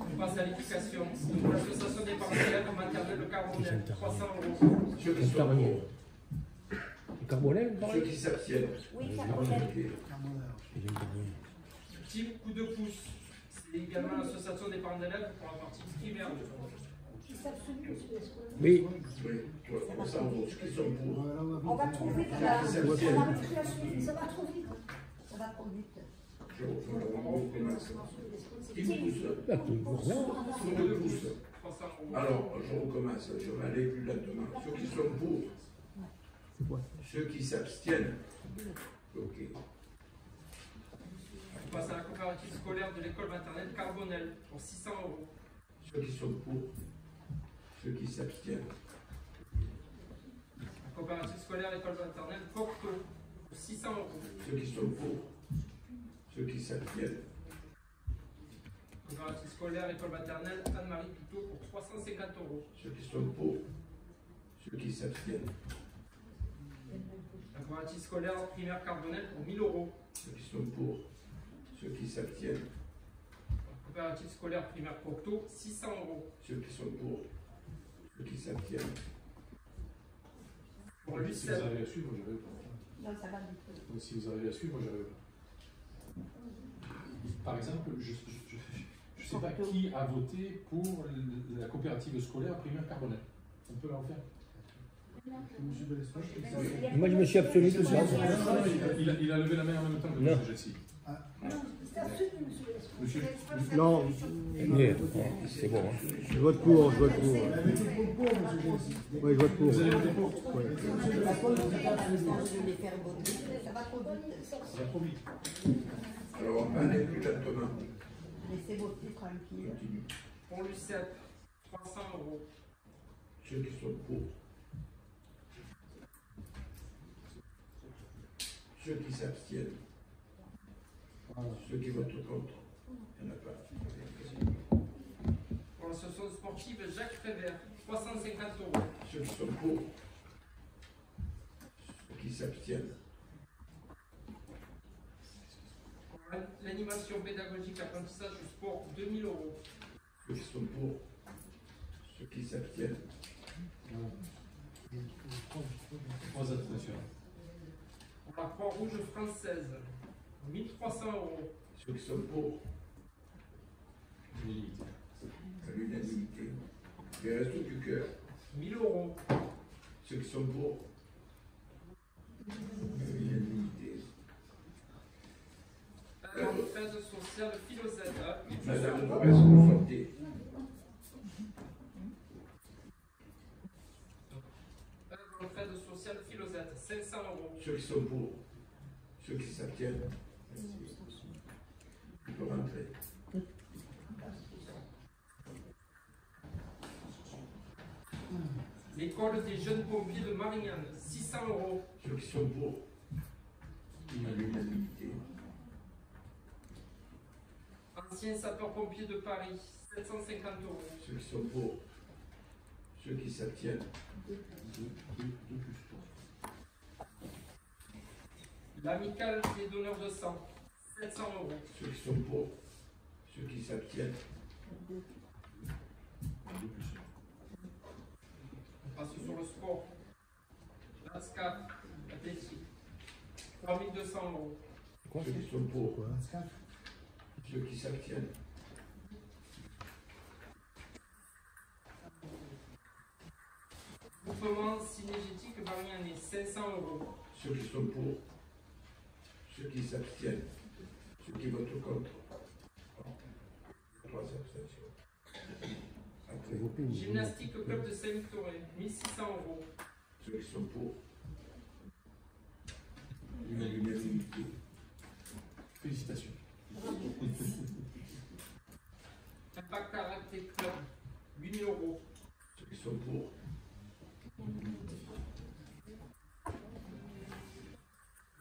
On passe à l'éducation. Donc l'association des parents d'élèves maternelle de Carbonel, 300 euros. Ceux qui sont pour, Le carbonel, ceux pareil. qui s'abstiennent. Oui, Carbonel. Team coup de pouce. C'est également l'association des parents d'élèves pour la partie primaire. Oui. Oui, 300 euros, ceux qui sont pour. On va trop vite là. Ça va trop vite. Ça va trop vite. Je recommence. Qui me pousse? Bah, toujours bien. Qui me pousse? 300 euros. Alors, je recommence, je vais aller plus lentement. Ceux qui sont pour, ceux qui s'abstiennent. Ok. On passe à la coopérative scolaire de l'école maternelle Carbonel pour 600 euros. Ceux qui sont pour, ceux qui s'abstiennent. La coopérative scolaire école maternelle Cocteau pour 600 euros. Ceux qui sont pour, ceux qui s'abstiennent. Coopérative scolaire école maternelle Anne-Marie Couteau pour 350 euros. Ceux qui sont pour, ceux qui s'abstiennent. La coopérative scolaire primaire Carbonel pour 1000 euros. Ceux qui sont pour, ceux qui s'abstiennent. La coopérative scolaire primaire Cocteau, 600 euros. Ceux qui sont pour, ceux qui s'abstiennent. Pour Si vous l'UCEM, arrivez à suivre, j'arrive pas. Non, ça va vite. Donc, si vous arrivez à suivre, j'arrive pas. Par exemple, je ne sais pas qui a voté pour la coopérative scolaire primaire Carbonel. On peut en faire. Monsieur Belesco, Moi, je me suis abstenu tout ça. Il a levé la main en même temps que Non. M. Jessie. C'est absurde, monsieur Belesco. Monsieur, Non, Bien, c'est bon. Hein. je vote pour, je vote pour. vous avez tout pour, monsieur Belesco. Oui, je vote pour. vous allez voter pour? Ouais. Monsieur Pascal, vous n'êtes pas président. Ça va trop vite. Ça va trop vite. Alors, on va aller plus lentement. Laissez voter tranquille. Continue. Pour l'UCEP, 300 €. Ceux qui sont pour. Ceux qui s'abstiennent. Ceux qui votent contre. Il n'y en a pas. Pour l'association sportive Jacques Prévert, 350 €. Ceux qui sont pour. Ceux qui s'abstiennent. Pour l'animation pédagogique apprentissage du sport, 2000 €. Ceux qui sont pour. Ceux qui s'abstiennent. 3 abstentions. Pour la Croix-Rouge française, 1300 €. Ceux qui sont pour. Illimité. À l'unanimité. Les restos du cœur. 1000 €. Ceux qui sont pour. À l'unanimité. La retraite sociale Philosène, Madame de Bresse, vous sortez. retraite sociale Philosène, 500 €. Ceux qui sont pour. Ceux qui s'abstiennent. Il faut rentrer. L'école des jeunes pompiers de Marignane, 600 €. Ceux qui sont pour. À l'unanimité. Ancien sapeur-pompier de Paris, 750 €. Ceux qui sont pour. Ceux qui s'abstiennent. L'amicale des donneurs de sang, 700 €. Ceux qui sont pour. Ceux qui s'abstiennent. On passe sur le sport. l'ASCAP, athlétique, 3200 €. Ceux qui sont pour. Ceux qui s'abstiennent. Groupement synégétique Marignane, 500 €. Ceux qui sont pour. Ceux qui s'abstiennent. Ceux qui votent contre. 3 abstentions. Après, Gymnastique Club de Saint-Victoré, 1600 €. ceux qui sont pour. L'unanimité. Félicitations. Impact Karaté Club, 8000 €. Ceux qui sont pour.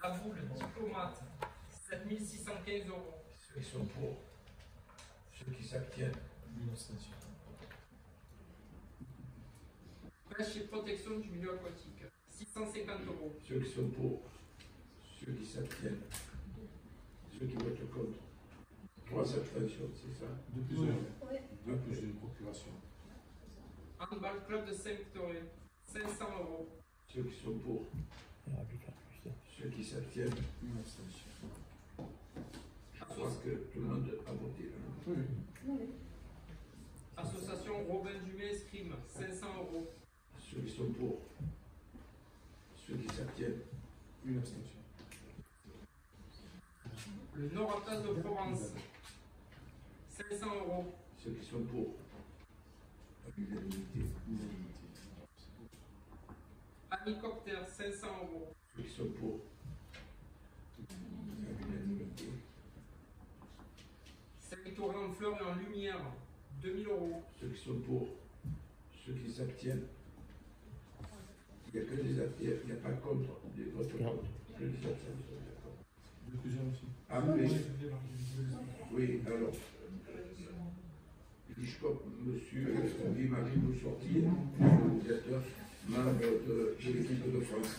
La Boule, diplomate, 7615 €. Ceux qui sont pour. Ceux qui s'abstiennent. Une abstention. Pêche et protection du milieu aquatique, 650 €. Ceux qui sont pour. Ceux qui s'abstiennent. Ceux qui votent contre. 3 abstentions, c'est ça? De plusieurs. Oui. Deux plus d'une procuration. Handball Club de Saint-Victoré, 500 €. Ceux qui sont pour. Il aurait dû faire plus. Ceux qui s'abstiennent. Une abstention. Je pense que tout le monde a voté. Hein. Oui. Association Robin Dumais Escrime, 500 €. Ceux qui sont pour. Ceux qui s'abstiennent. Une abstention. Le Nord-Atlas de Provence, 500 €. Ceux qui sont pour. À l'unanimité. Unanimité. Amicoptère, 500 €. Ceux qui sont pour. À l'unanimité. Saint-Victorien en fleurs et en lumière, 2000 €. Ceux qui sont pour. Ceux qui s'abstiennent. Il n'y a que des abstentions. Il n'y a pas contre. Des votes contre. Que des abstentions. D'accord. De plusieurs aussi. Ah, mais, oui, alors. Hitchcock, monsieur Guy-Marie Boussortier, vous êtes membre de l'équipe de France.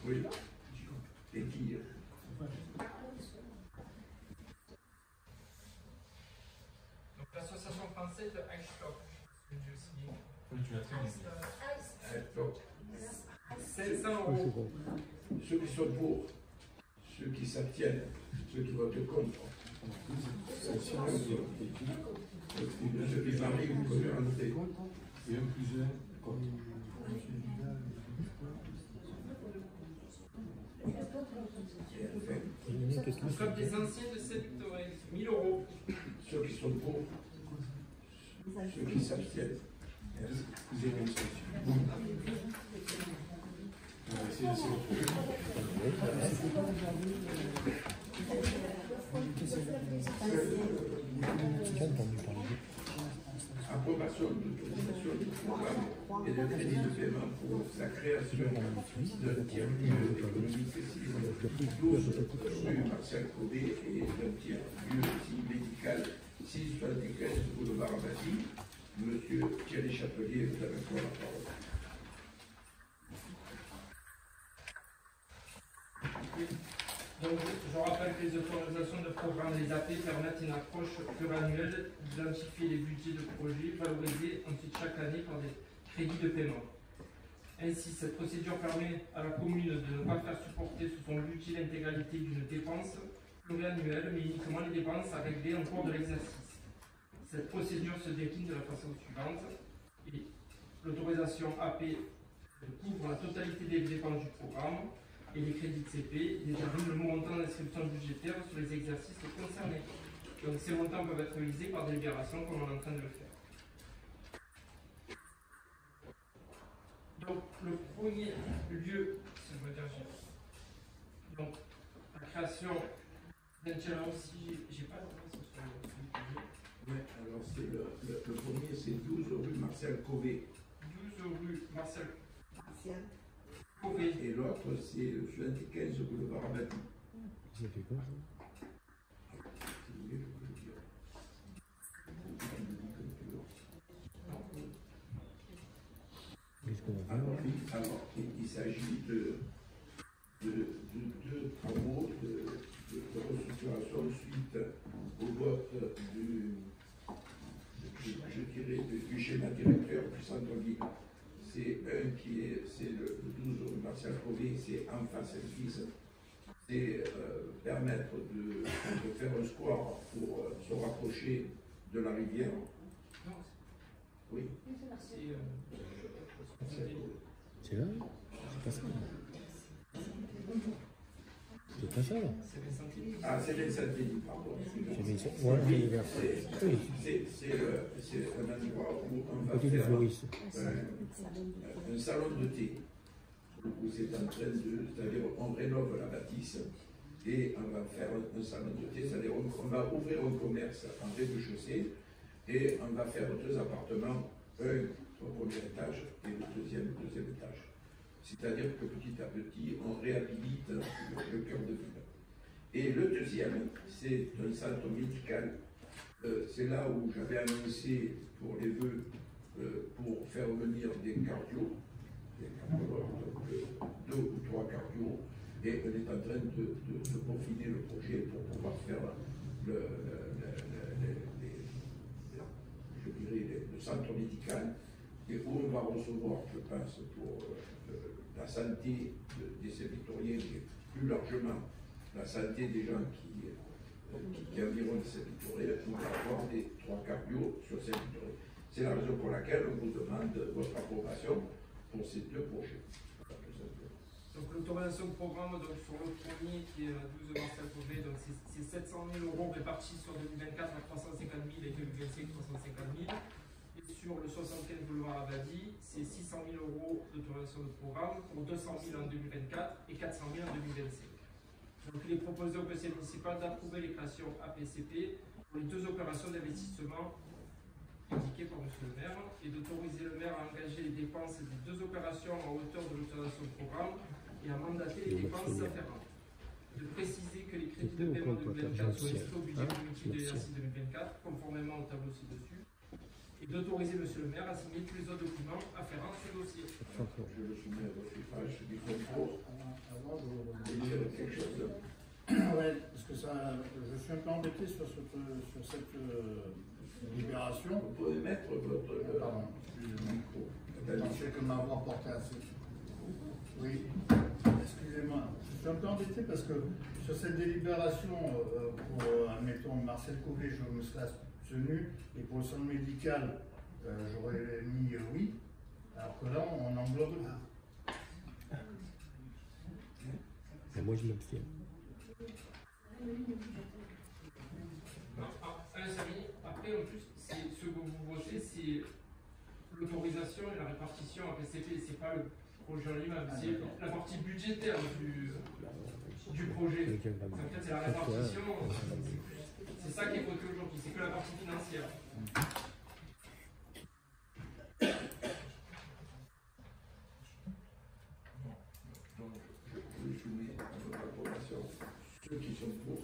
Oui. Et qui Donc l'association française de Hitchcock, que j'ai aussi dit. Oui, tu l'as très bien. donc, 500 Oui, c'est €. bon. ceux qui sont pour, ceux qui s'abstiennent, ceux qui votent contre. Ceux qui marient, vous pouvez rentrer. Et un plus un contre. Le code des anciens de Saint-Victorin, 1000 euros. Ceux qui sont pour, ceux qui s'abstiennent. Merci. Vous avez une solution. On va essayer de se retrouver. J'ai entendu parler. Approbation de l'autorisation du programme et de crédit de paiement pour la création d'un tiers-lieu économique précis, 12 rue Marcel Caudet et d'un tiers-lieu aussi médical, 675 boulevard Abadi. Monsieur Thierry Chapelier, vous avez encore la parole. Donc, je rappelle que les autorisations de programme, les AP, permettent une approche pluriannuelle d'identifier les budgets de projets valorisés ensuite chaque année par des crédits de paiement. Ainsi, cette procédure permet à la commune de ne pas faire supporter sous son budget l'intégralité d'une dépense pluriannuelle, mais uniquement les dépenses à régler en cours de l'exercice. Cette procédure se décline de la façon suivante. L'autorisation AP couvre la totalité des dépenses du programme et les crédits de CP déterminent le montant d'inscription budgétaire sur les exercices concernés. Donc ces montants peuvent être réalisés par délibération comme on est en train de le faire. Donc le premier lieu, si je veux dire, donc la création d'un tiers aussi, j'ai pas l'information sur le projet. Oui, alors c'est le premier, c'est 12 rue Marcel Caudet. 12 rue Marcel Martial. Caudet. Et l'autre, c'est 75 boulevard Abadi. Vous avez quoi? Si vous voulez, je peux le dire. Alors, il s'agit de deux travaux de restructuration suite au vote du schéma directeur du centre-ville. C'est un qui est, c'est le 12 rue Marcel Caudet, c'est en face à l'église. C'est permettre de faire un square pour se rapprocher de la rivière. Oui. C'est là? C'est pas ça. C'est pas ça là. Ah, c'est les Saint-Denis, pardon. Ouais, c'est un endroit où on va côté du faire Floris. un salon de thé. Où c'est en train de, c'est-à-dire on rénove la bâtisse et on va faire un salon de thé, c'est-à-dire on va ouvrir un commerce en rez-de-chaussée et on va faire deux appartements, un au premier étage et le deuxième au deuxième étage. C'est-à-dire que petit à petit, on réhabilite le cœur de ville. Et le deuxième, c'est un centre médical. C'est là où j'avais annoncé pour les vœux, pour faire venir des cardios, donc 2 ou 3 cardios, et on est en train de peaufiner le projet pour pouvoir faire le centre médical, et où on va recevoir, je pense, pour la santé des Saint-Victoriens, et plus largement la santé des gens qui environnent les Saint-Victoriens, on va avoir des 3 cardios sur Saint-Victorien. C'est la raison pour laquelle on vous demande votre approbation pour ces 2 projets. Donc l'autorisation de programme donc, sur le premier qui est 12 Marcel Caudet, donc c'est 700 000 euros répartis sur 2024 à 350 000 et 2025 350 000. Et sur le 75 boulevard Abadi, c'est 600 000 euros d'autorisation de programme pour 200 000 en 2024 et 400 000 en 2025. Donc il est proposé au conseil municipal d'approuver les créations APCP pour les 2 opérations d'investissement indiquées par M. le maire et d'autoriser le maire à engager les dépenses des 2 opérations à hauteur de l'autorisation de programme et à mandater les dépenses afférentes. De préciser que les crédits de paiement 2024 sont inscrits au budget comité de l'exercice 2024, conformément au tableau ci-dessus, et d'autoriser M. le maire à signer tous les autres documents afférents à ce dossier. Je le soumets à votre suffrage du concours. Vous dire quelque chose? Oui, parce que ça, je suis un peu embêté sur cette libération. Vous pouvez mettre votre micro. C'est que m'avoir porté assez. Oui, excusez-moi. Je suis un peu embêté parce que sur cette délibération, pour, admettons, Marcel Caudet, je me serais abstenu, et pour le centre médical, j'aurais mis oui. Alors que là, on englobe Moi, je m'abstiens. Après, en plus, ce que vous votez, c'est l'autorisation et la répartition à PCP. C'est pas le projet en lui-même, c'est la partie budgétaire du projet. En fait, c'est la répartition. C'est ça qui est voté aujourd'hui, c'est que la partie financière. Donc, je soumets à votre approbation ceux qui sont pour,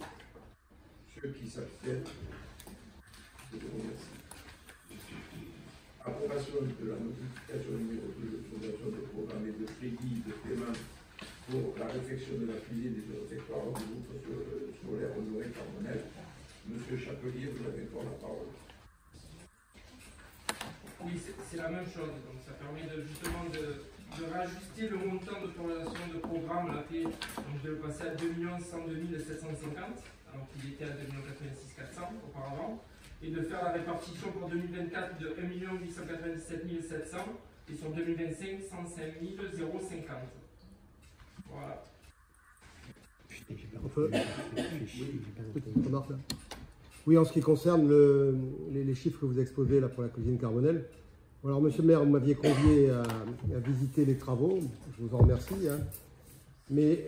ceux qui s'abstiennent. Je vous remercie. Approbation de la notification numéro 2 de l'autorisation de programme et de crédit de paiement pour la réfection de la cuisine des réfectoires du groupe scolaire Honoré Carbonel. Monsieur Chapelier, vous avez encore la parole. Oui, c'est la même chose. Donc, ça permet justement de réajuster le montant d'autorisation de programme, là, donc de le passer à 2 102 750, alors qu'il était à 2 86 400 auparavant, et de faire la répartition pour 2024 de 1 897 700 et sur 2025 105 050. Voilà. Oui, en ce qui concerne les chiffres que vous exposez là pour la cuisine Carbonel. Alors, monsieur le maire, vous m'aviez convié à visiter les travaux, je vous en remercie. Hein. Mais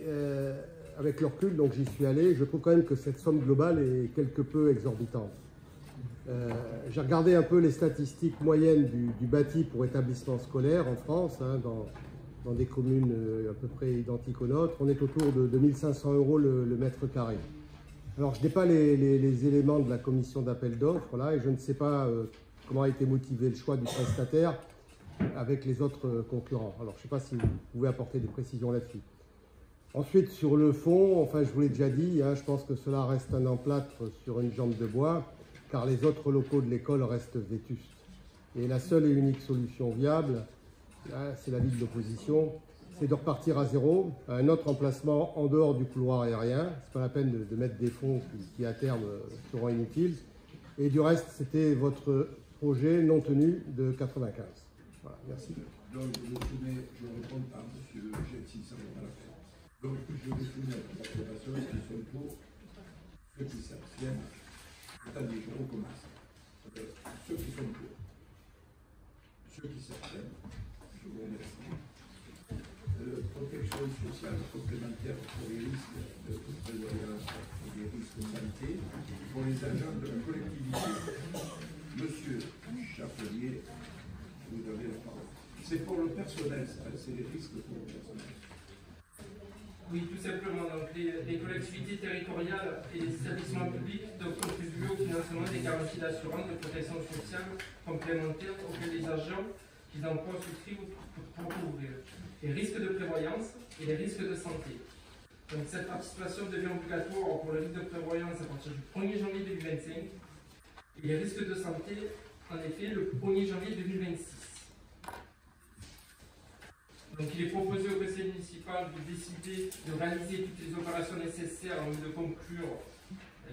avec le recul, donc j'y suis allé, je trouve quand même que cette somme globale est quelque peu exorbitante. J'ai regardé un peu les statistiques moyennes du bâti pour établissement scolaire en France, hein, dans des communes à peu près identiques aux nôtres. On est autour de 2500 € le mètre carré. Alors, je n'ai pas les éléments de la commission d'appel d'offres, là, et je ne sais pas comment a été motivé le choix du prestataire avec les autres concurrents. Alors, je ne sais pas si vous pouvez apporter des précisions là-dessus. Ensuite, sur le fond, enfin, je vous l'ai déjà dit, hein, je pense que cela reste un emplâtre sur une jambe de bois, car les autres locaux de l'école restent vétustes. Et la seule et unique solution viable, c'est l'avis de l'opposition, c'est de repartir à zéro, à un autre emplacement en dehors du couloir aérien. Ce n'est pas la peine de mettre des fonds qui à terme seront inutiles. Et du reste, c'était votre projet non tenu de 95. Voilà, merci. Donc, je réponds à M. Jetsi, ça va la faire. Donc, je vais soumettre à l'approbation qui sont pour, ceux qui s'abstiennent. C'est-à-dire, je recommence. Ceux qui sont pour, ceux qui s'abstiennent, je vous remercie. Protection sociale complémentaire pour les risques de prévoyance et des risques de santé pour les agents de la collectivité. Monsieur Chapelier, vous avez la parole. C'est pour le personnel, c'est les risques pour le personnel. Oui, tout simplement. Donc, les collectivités territoriales et les établissements publics doivent contribuer au financement des garanties d'assurance de protection sociale complémentaire auxquelles les agents qui d'emploi souscrivent pour couvrir les risques de prévoyance et les risques de santé. Donc, cette participation devient obligatoire pour le risque de prévoyance à partir du 1er janvier 2025 et les risques de santé, en effet, le 1er janvier 2026. Donc, il est proposé au conseil municipal de décider de réaliser toutes les opérations nécessaires en vue de conclure,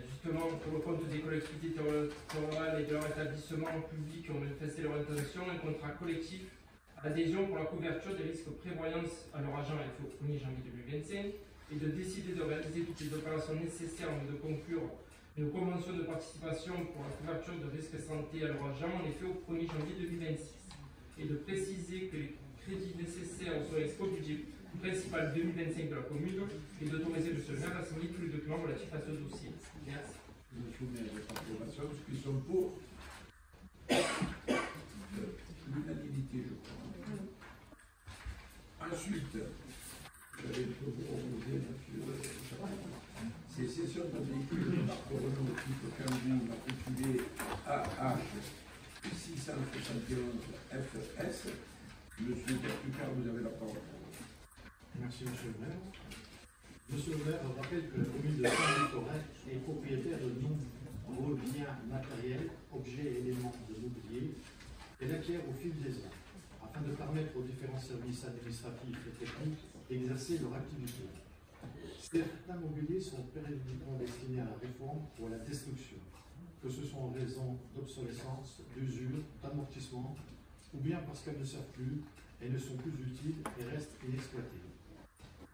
justement, pour le compte des collectivités territoriales et de leur établissement public qui ont manifesté leur intention, un contrat collectif à adhésion pour la couverture des risques prévoyance à leur agent au 1er janvier 2025 et de décider de réaliser toutes les opérations nécessaires en vue de conclure une convention de participation pour la couverture de risques santé à leur agent en effet au 1er janvier 2026 et de préciser que les crédits nécessaires seraient au budget principal 2025 de la commune et d'autoriser le maire à signer tous les documents relatifs à ce dossier. Merci. Je soumets à votre approbation, ceux qui sont pour l'unanimité, je crois. Ensuite, j'avais vous proposer, monsieur, ces cessions de véhicules par Renault type Kangoo matriculé AH 671 FS. Monsieur Bertucard, vous avez la parole. Merci, monsieur le maire. Monsieur le maire, je rappelle que la commune de Saint-Victorin est propriétaire de nombreux biens matériels, objets et éléments de mobilier qu'elle acquiert au fil des ans, afin de permettre aux différents services administratifs et techniques d'exercer leur activité. Certains mobiliers sont périodiquement destinés à la réforme ou à la destruction, que ce soit en raison d'obsolescence, d'usure, d'amortissement, ou bien parce qu'elles ne servent plus et ne sont plus utiles et restent inexploitées.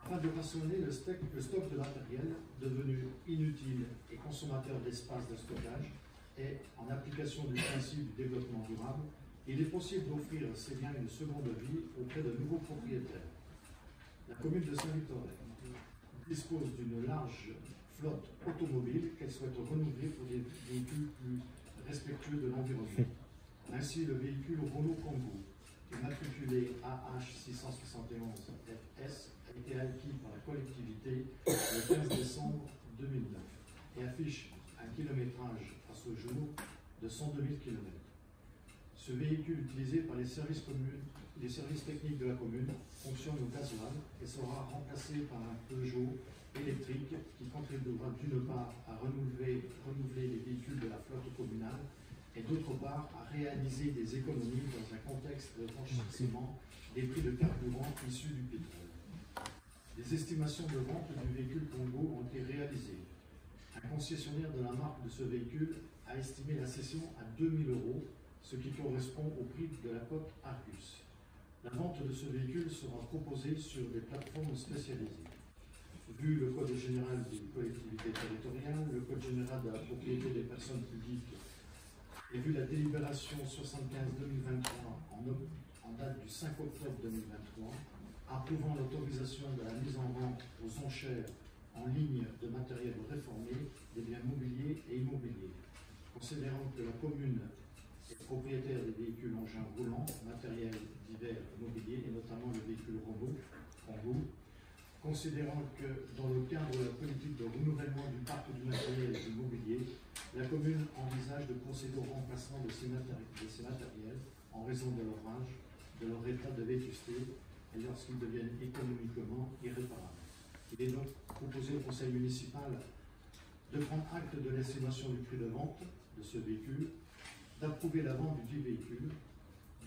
afin de rationner le stock de matériel devenu inutile et consommateur d'espace de stockage, et en application du principe du développement durable, il est possible d'offrir ces biens une seconde vie auprès de nouveaux propriétaires. La commune de Saint-Victorin dispose d'une large flotte automobile qu'elle souhaite renouveler pour des véhicules plus respectueux de l'environnement. Ainsi, le véhicule Renault Kangoo, immatriculé AH671FS, a été acquis par la collectivité le 15 décembre 2009 et affiche un kilométrage à ce jour de 102 000 km. Ce véhicule utilisé par les services techniques de la commune fonctionne au gasoil et sera remplacé par un Peugeot électrique qui contribuera d'une part à renouveler les véhicules de la flotte communale et d'autre part à réaliser des économies dans un contexte de renchérissement des prix de carburant issus du pétrole. Les estimations de vente du véhicule Congo ont été réalisées. Un concessionnaire de la marque de ce véhicule a estimé la cession à 2 000 €, ce qui correspond au prix de la cote Argus. La vente de ce véhicule sera proposée sur des plateformes spécialisées. Vu le Code général des collectivités territoriales, le Code général de la propriété des personnes publiques, et vu la délibération 75-2023 en date du 5 octobre 2023, approuvant l'autorisation de la mise en vente aux enchères en ligne de matériel réformé, des biens mobiliers et immobiliers. Considérant que la commune est propriétaire des véhicules engins roulants, matériel divers mobilier et notamment le véhicule Renault Kangoo, considérant que dans le cadre de la politique de renouvellement du parc du matériel et du mobilier, la commune envisage de procéder au remplacement de ces matériels en raison de leur âge, de leur état de vétusté et lorsqu'ils deviennent économiquement irréparables. Il est donc proposé au conseil municipal de prendre acte de l'estimation du prix de vente de ce véhicule, d'approuver la vente du dit véhicule,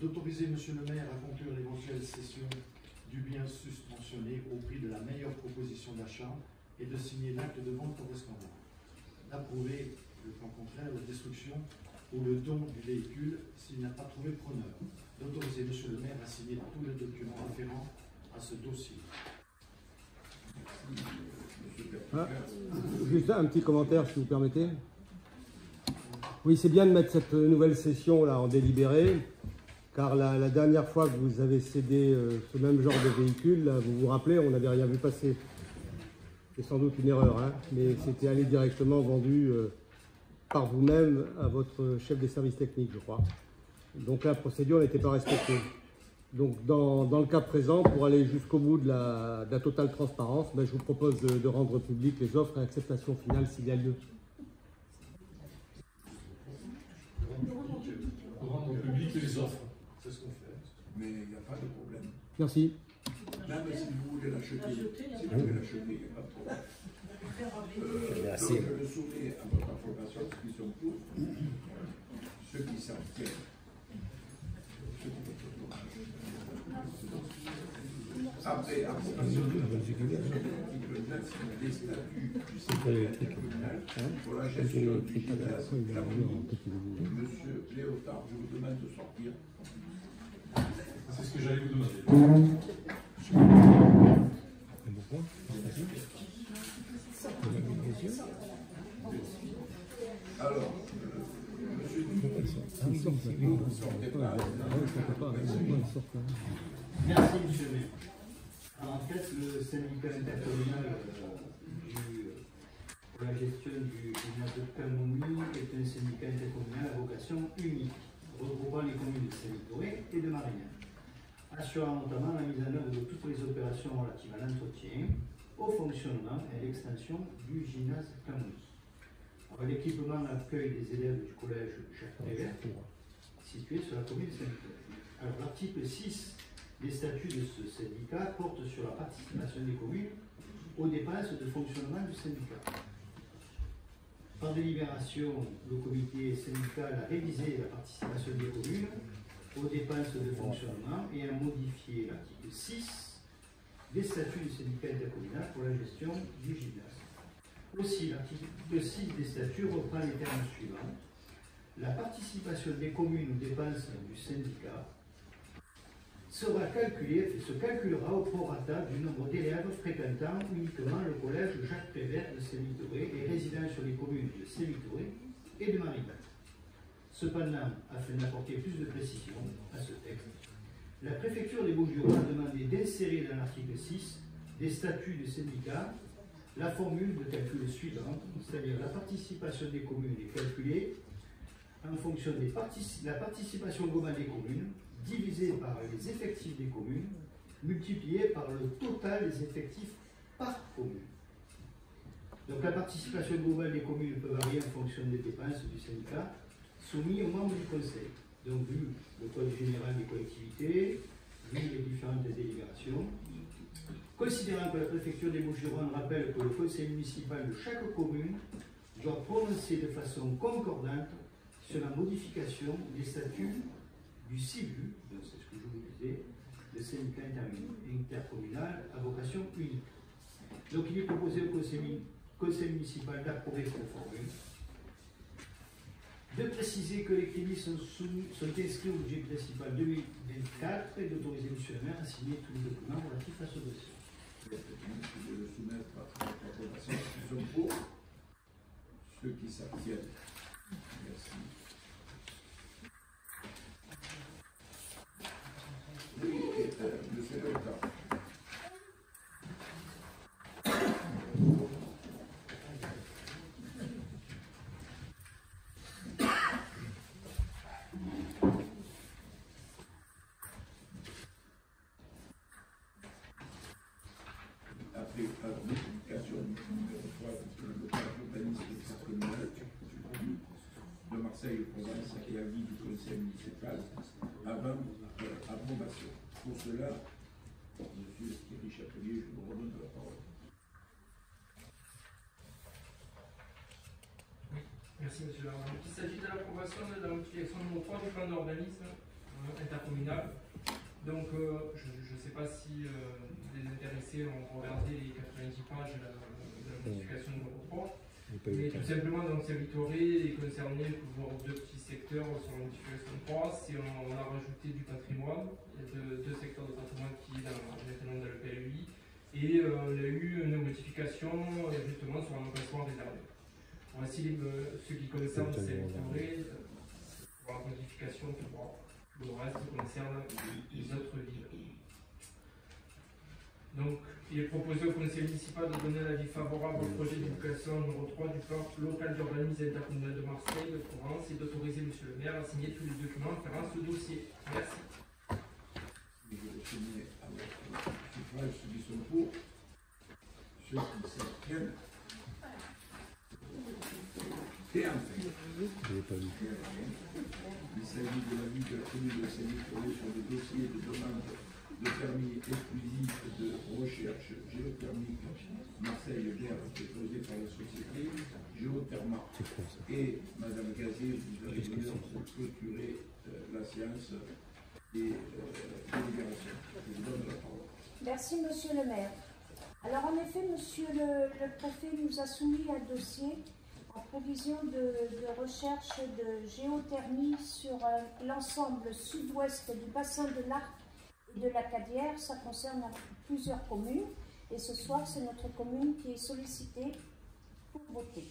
d'autoriser M. le maire à conclure l'éventuelle cession du bien suspensionné au prix de la meilleure proposition d'achat et de signer l'acte de vente correspondant, d'approuver, le cas contraire, la destruction ou le don du véhicule s'il n'a pas trouvé preneur, d'autoriser M. le maire à signer tous les documents afférents à ce dossier. Ah, juste un petit commentaire, si vous permettez. Oui, c'est bien de mettre cette nouvelle session là en délibéré, car la dernière fois que vous avez cédé ce même genre de véhicule, là, vous vous rappelez, on n'avait rien vu passer. C'est sans doute une erreur, hein, mais c'était allé directement vendu par vous-même à votre chef des services techniques, je crois. Donc la procédure n'était pas respectée. Donc dans le cas présent, pour aller jusqu'au bout de la totale transparence, ben, je vous propose de rendre public les offres et acceptation finale s'il y a lieu. Rendre public les offres. C'est ce qu'on fait. Mais il n'y a pas de problème. Merci. Même si vous voulez l'acheter, il n'y a pas de problème. Donc je le soumets à votre approbation, ceux qui sont pour, ceux qui s'abstiennent. Après approbation de l'article 9 des statuts du secrétaire communal pour la gestion du gymnase Clermont. Monsieur Léotard, je vous demande de sortir. C'est ce que j'allais vous demander. Alors, monsieur Dupont, vous ne sortez pas. Merci, monsieur le maire. En fait, le syndicat intercommunal pour la gestion du gymnase de Camomille est un syndicat intercommunal à vocation unique, regroupant les communes de Saint-Victorin et de Marignane, assurant notamment la mise en œuvre de toutes les opérations relatives à l'entretien, au fonctionnement et à l'extension du gymnase Camomille. L'équipement accueille des élèves du collège Jacques Prévert, situé sur la commune de Saint-Victorin. Alors, l'article 6 des statuts de ce syndicat porte sur la participation des communes aux dépenses de fonctionnement du syndicat. Par délibération, le comité syndical a révisé la participation des communes aux dépenses de fonctionnement et a modifié l'article 6 des statuts du syndicat intercommunal pour la gestion du gymnase. Aussi, l'article 6 des statuts reprend les termes suivants. La participation des communes aux dépenses du syndicat sera calculé, se calculera au prorata du nombre d'élèves fréquentant uniquement le collège Jacques Prévert de Sémitoré et résidant sur les communes de Sémitoré et de Mariban. Cependant, afin d'apporter plus de précision à ce texte, la préfecture des Bouches-du-Rhône a demandé d'insérer dans l'article 6 des statuts de syndicat la formule de calcul suivante, c'est-à-dire la participation des communes est calculée en fonction de la participation globale des communes divisée par les effectifs des communes multiplié par le total des effectifs par commune. Donc la participation globale des communes peut varier en fonction des dépenses du syndicat soumis aux membres du conseil. Donc vu le code général des collectivités, vu les différentes délibérations, considérant que la préfecture des Bouches-du-Rhône rappelle que le conseil municipal de chaque commune doit prononcer de façon concordante sur la modification des statuts du CIBU, c'est ce que je vous disais, le syndicat intercommunal à vocation unique. Donc il est proposé au conseil municipal d'approuver cette formule, de préciser que les crédits sont inscrits au budget principal 2024 et d'autoriser M. le maire à signer tous les documents relatifs à ce dossier. Je vais le soumettre à votre approbation. Ceux qui sont pour, ceux qui s'abstiennent. Merci. Oui, monsieur le Président. Après la notification numéro 3 de l'urbanisme intercommunal de Marseille-Provence et avis du conseil municipal avant approbation. Pour cela, monsieur Thierry Chapelier, je vous redonne la parole. Merci, monsieur le président. Il s'agit de l'approbation de la modification numéro 3 du plan d'urbanisme intercommunal. Donc, je ne sais pas si les intéressés ont regardé les 90 pages de la modification numéro 3. Mais tout simplement, donc, Sémitoré est concerné pour deux petits secteurs sur la modification 3. On a rajouté du patrimoine. Il y a deux secteurs de patrimoine qui est maintenant dans le PLUI. Et on a eu une modification justement sur un emplacement réservé. Voici ce qui concerne Sémitoré, pour la modification 3. Le reste concerne les autres villes. Donc, il est proposé au conseil municipal de donner l'avis favorable au projet d'éducation numéro 3 du plan local d'urbanisme intercommunal de Marseille, de Provence, et d'autoriser M. le maire à signer tous les documents afférents à ce dossier. Merci. Je le soumets à votre suffrage, ceux qui sont pour, ceux qui s'abstiennent. Et enfin, il s'agit de l'avis de la commune de Sémitoré sur le dossier de demande de permis exclusif de recherche géothermique Marseille-Berre déposé par la société Géotherma. Et Madame Gazier, vous avez l'honneur de clôturer la séance des délibérations. Je vous donne la parole. Merci, monsieur le maire. Alors, en effet, monsieur le préfet nous a soumis un dossier en prévision de recherche de géothermie sur l'ensemble sud-ouest du bassin de l'Arc et de la Cadière. Ça concerne plusieurs communes. Et ce soir, c'est notre commune qui est sollicitée pour voter.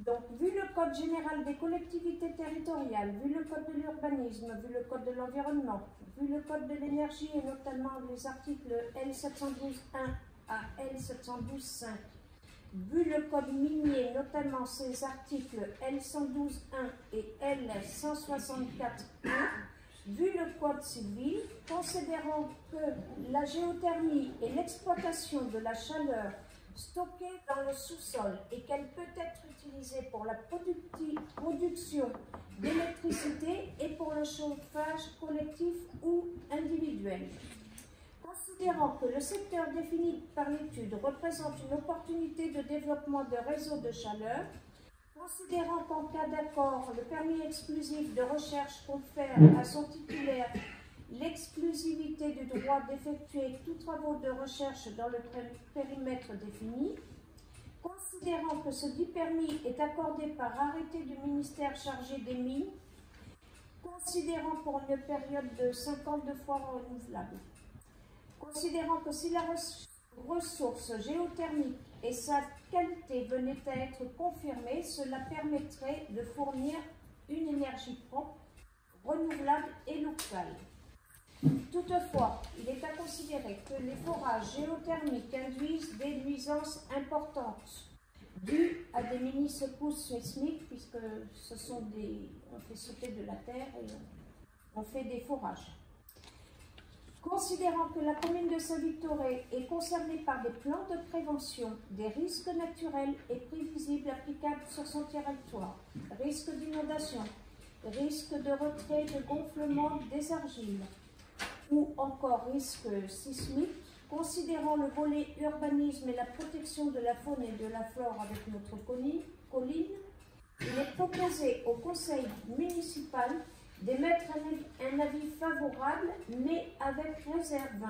Donc, vu le Code général des collectivités territoriales, vu le Code de l'urbanisme, vu le Code de l'environnement, vu le Code de l'énergie et notamment les articles L712.1 à L712.5, vu le Code minier, notamment ces articles L112.1 et L164.1, vu le Code civil, considérant que la géothermie et l'exploitation de la chaleur stockée dans le sous-sol et qu'elle peut être utilisée pour la production d'électricité et pour le chauffage collectif ou individuel. Considérant que le secteur défini par l'étude représente une opportunité de développement de réseaux de chaleur, considérant qu'en cas d'accord, le permis exclusif de recherche confère à son titulaire l'exclusivité du droit d'effectuer tous travaux de recherche dans le périmètre défini, considérant que ce dit permis est accordé par arrêté du ministère chargé des mines, considérant pour une période de 52 fois renouvelable, considérant que si la ressource géothermique et sa qualité venaient à être confirmées, cela permettrait de fournir une énergie propre, renouvelable et locale. Toutefois, il est à considérer que les forages géothermiques induisent des nuisances importantes dues à des mini-secousses sismiques, puisque on fait sauter de la terre et on fait des forages. Considérant que la commune de Saint-Victoré est concernée par des plans de prévention des risques naturels et prévisibles applicables sur son territoire, risque d'inondation, risque de retrait, de gonflement des argiles, ou encore risque sismique, considérant le volet urbanisme et la protection de la faune et de la flore avec notre colline, il est proposé au conseil municipal d'émettre un avis favorable, mais avec réserve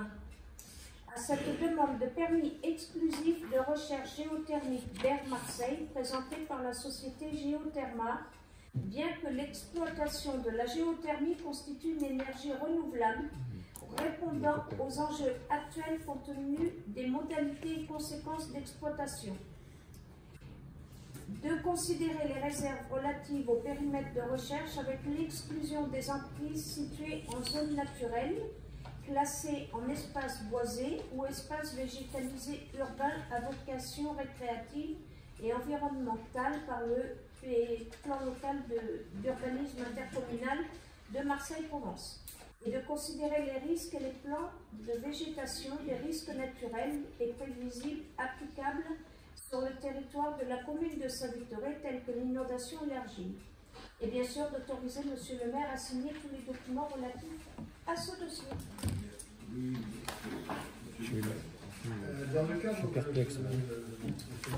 à cette demande de permis exclusif de recherche géothermique d'Air Marseille présentée par la société Géotherma, bien que l'exploitation de la géothermie constitue une énergie renouvelable répondant aux enjeux actuels compte tenu des modalités et conséquences d'exploitation. De considérer les réserves relatives au périmètre de recherche avec l'exclusion des emprises situées en zone naturelle, classées en espace boisé ou espace végétalisé urbain à vocation récréative et environnementale par le plan local d'urbanisme intercommunal de Marseille-Provence, et de considérer les risques et les plans de végétation, des risques naturels et prévisibles applicables sur le territoire de la commune de Saint-Victoré, tels que l'inondation et l'argile. Et bien sûr, d'autoriser Monsieur le maire à signer tous les documents relatifs à ce dossier. Dans le cadre de ce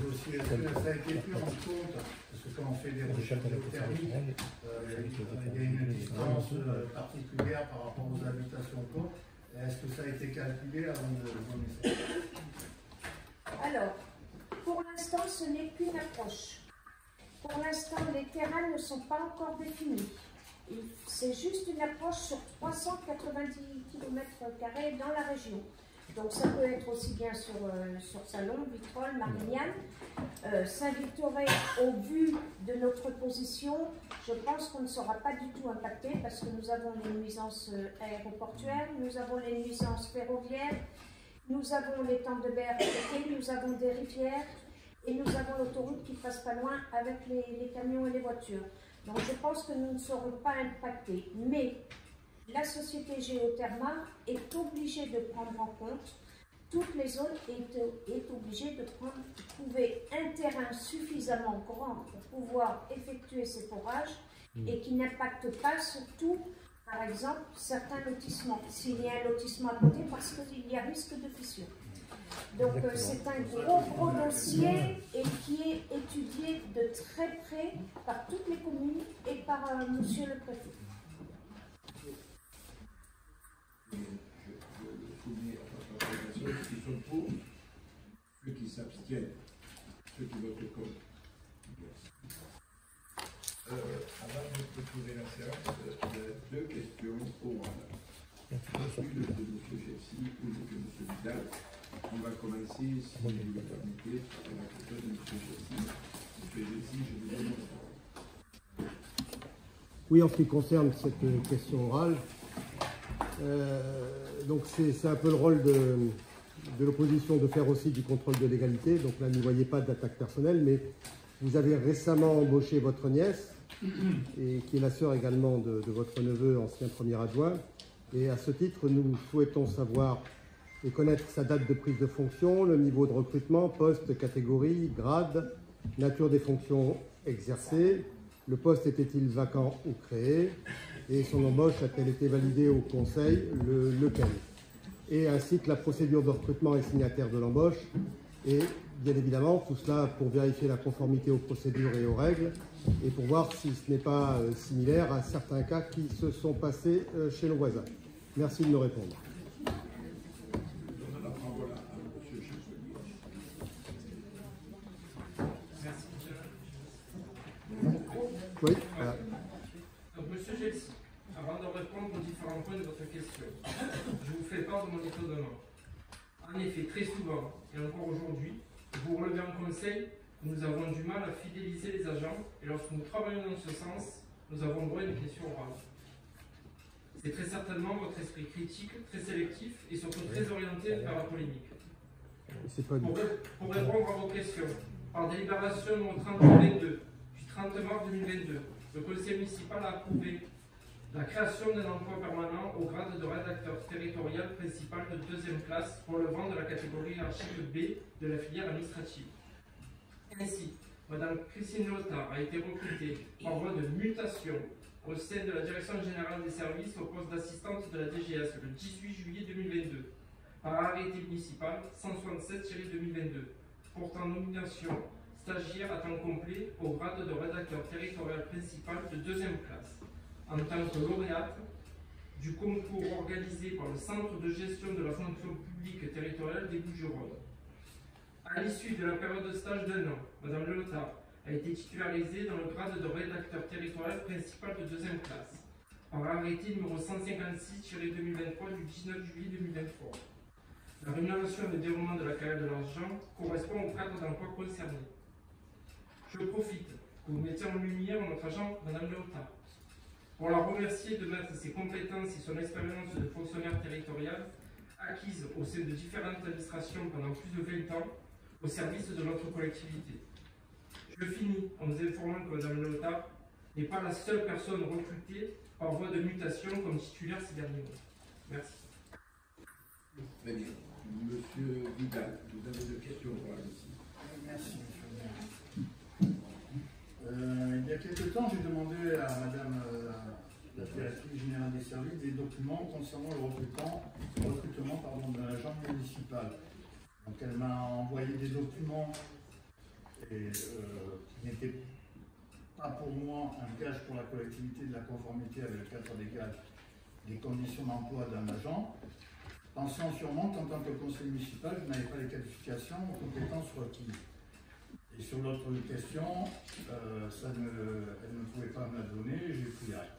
dossier, ça a été pris en compte, parce que quand on fait des recherches géothermiques, il y a une distance particulière par rapport aux habitations courtes. Est-ce que ça a été calculé avant de donner ça? Alors, pour l'instant, ce n'est qu'une approche. Pour l'instant, les terrains ne sont pas encore définis. C'est juste une approche sur 390 km² dans la région. Donc ça peut être aussi bien sur Salon, Vitrolles, Marignane. Saint-Victoré, au vu de notre position, je pense qu'on ne sera pas du tout impacté parce que nous avons les nuisances aéroportuaires, nous avons les nuisances ferroviaires, nous avons les temps de berre, nous avons des rivières et nous avons l'autoroute qui passe pas loin avec les camions et les voitures. Donc je pense que nous ne serons pas impactés. Mais la société Géotherma est obligée de prendre en compte toutes les zones et est obligée de trouver un terrain suffisamment grand pour pouvoir effectuer ces forages et qui n'impacte pas surtout, par exemple, certains lotissements. S'il y a un lotissement à côté, parce qu'il y a risque de fissure. Donc c'est un gros dossier et qui est étudié de très près par toutes les communes et par monsieur le préfet. Je souviens à votre approbation, ceux qui sont pour, ceux qui s'abstiennent, ceux qui votent contre. Avant de clôturer la séance, deux questions orales. Une de M. Chelsea, une de M. Vidal. On va commencer, si vous le permettez, par la question de M. Chelsea. M. Chelsea, je vous donne la parole. Oui, en ce qui concerne cette question orale, donc c'est un peu le rôle de l'opposition de faire aussi du contrôle de légalité. Donc là, n'y voyez pas d'attaque personnelle, mais vous avez récemment embauché votre nièce, et qui est la sœur également de votre neveu, ancien premier adjoint. Et à ce titre, nous souhaitons savoir et connaître sa date de prise de fonction, le niveau de recrutement, poste, catégorie, grade, nature des fonctions exercées, le poste était-il vacant ou créé, et son embauche a-t-elle été validée au conseil, lequel, et ainsi que la procédure de recrutement et signataire de l'embauche, et bien évidemment tout cela pour vérifier la conformité aux procédures et aux règles, et pour voir si ce n'est pas similaire à certains cas qui se sont passés chez nos voisins. Merci de nous répondre. Merci, monsieur. Oui, voilà. Donc, monsieur Chelsea, point de votre question. Je vous fais part de mon étonnement. En effet, très souvent, et encore aujourd'hui, vous relevez en conseil que nous avons du mal à fidéliser les agents, et lorsque nous travaillons dans ce sens, nous avons droit à une question orale. C'est très certainement votre esprit critique, très sélectif, et surtout très orienté vers la polémique. Pour répondre à vos questions, par délibération numéro 3022 du 30 mars 2022, le conseil municipal a approuvé la création d'un emploi permanent au grade de rédacteur territorial principal de 2e classe relevant de la catégorie hiérarchique B de la filière administrative. Ainsi, Mme Christine Léotard a été recrutée par voie de mutation au sein de la Direction générale des services au poste d'assistante de la DGS le 18 juillet 2022 par arrêté municipal 167-2022 portant nomination stagiaire à temps complet au grade de rédacteur territorial principal de 2e classe en tant que lauréate du concours organisé par le Centre de gestion de la fonction publique territoriale des Bouches-du-Rhône. À l'issue de la période de stage d'1 an, Mme Léotard a été titularisée dans le grade de rédacteur territorial principal de 2e classe par arrêté numéro 156-2023 du 19 juillet 2023. La rémunération de déroulement de la carrière de l'agent correspond au cadre d'emploi concerné. Je profite que vous mettiez en lumière notre agent, Mme Léotard, pour la remercier de mettre ses compétences et son expérience de fonctionnaire territorial acquises au sein de différentes administrations pendant plus de 20 ans au service de notre collectivité. Je finis en vous informant que Mme Léotard n'est pas la seule personne recrutée par voie de mutation comme titulaire ces derniers mois. Merci. Très bien. Monsieur Vidal, vous avez deux questions ici. Merci, monsieur le maire. Il y a quelque temps, j'ai demandé à Madame la directrice générale des services des documents concernant le recrutement d'un agent municipal. Donc elle m'a envoyé des documents qui n'étaient pas pour moi un gage pour la collectivité de la conformité avec le cadre légal des conditions d'emploi d'un agent, pensant sûrement qu'en tant que conseiller municipal, je n'avais pas les qualifications ou compétences requises. Et sur l'autre question, elle ne pouvait pas me la donner, j'ai pris acte.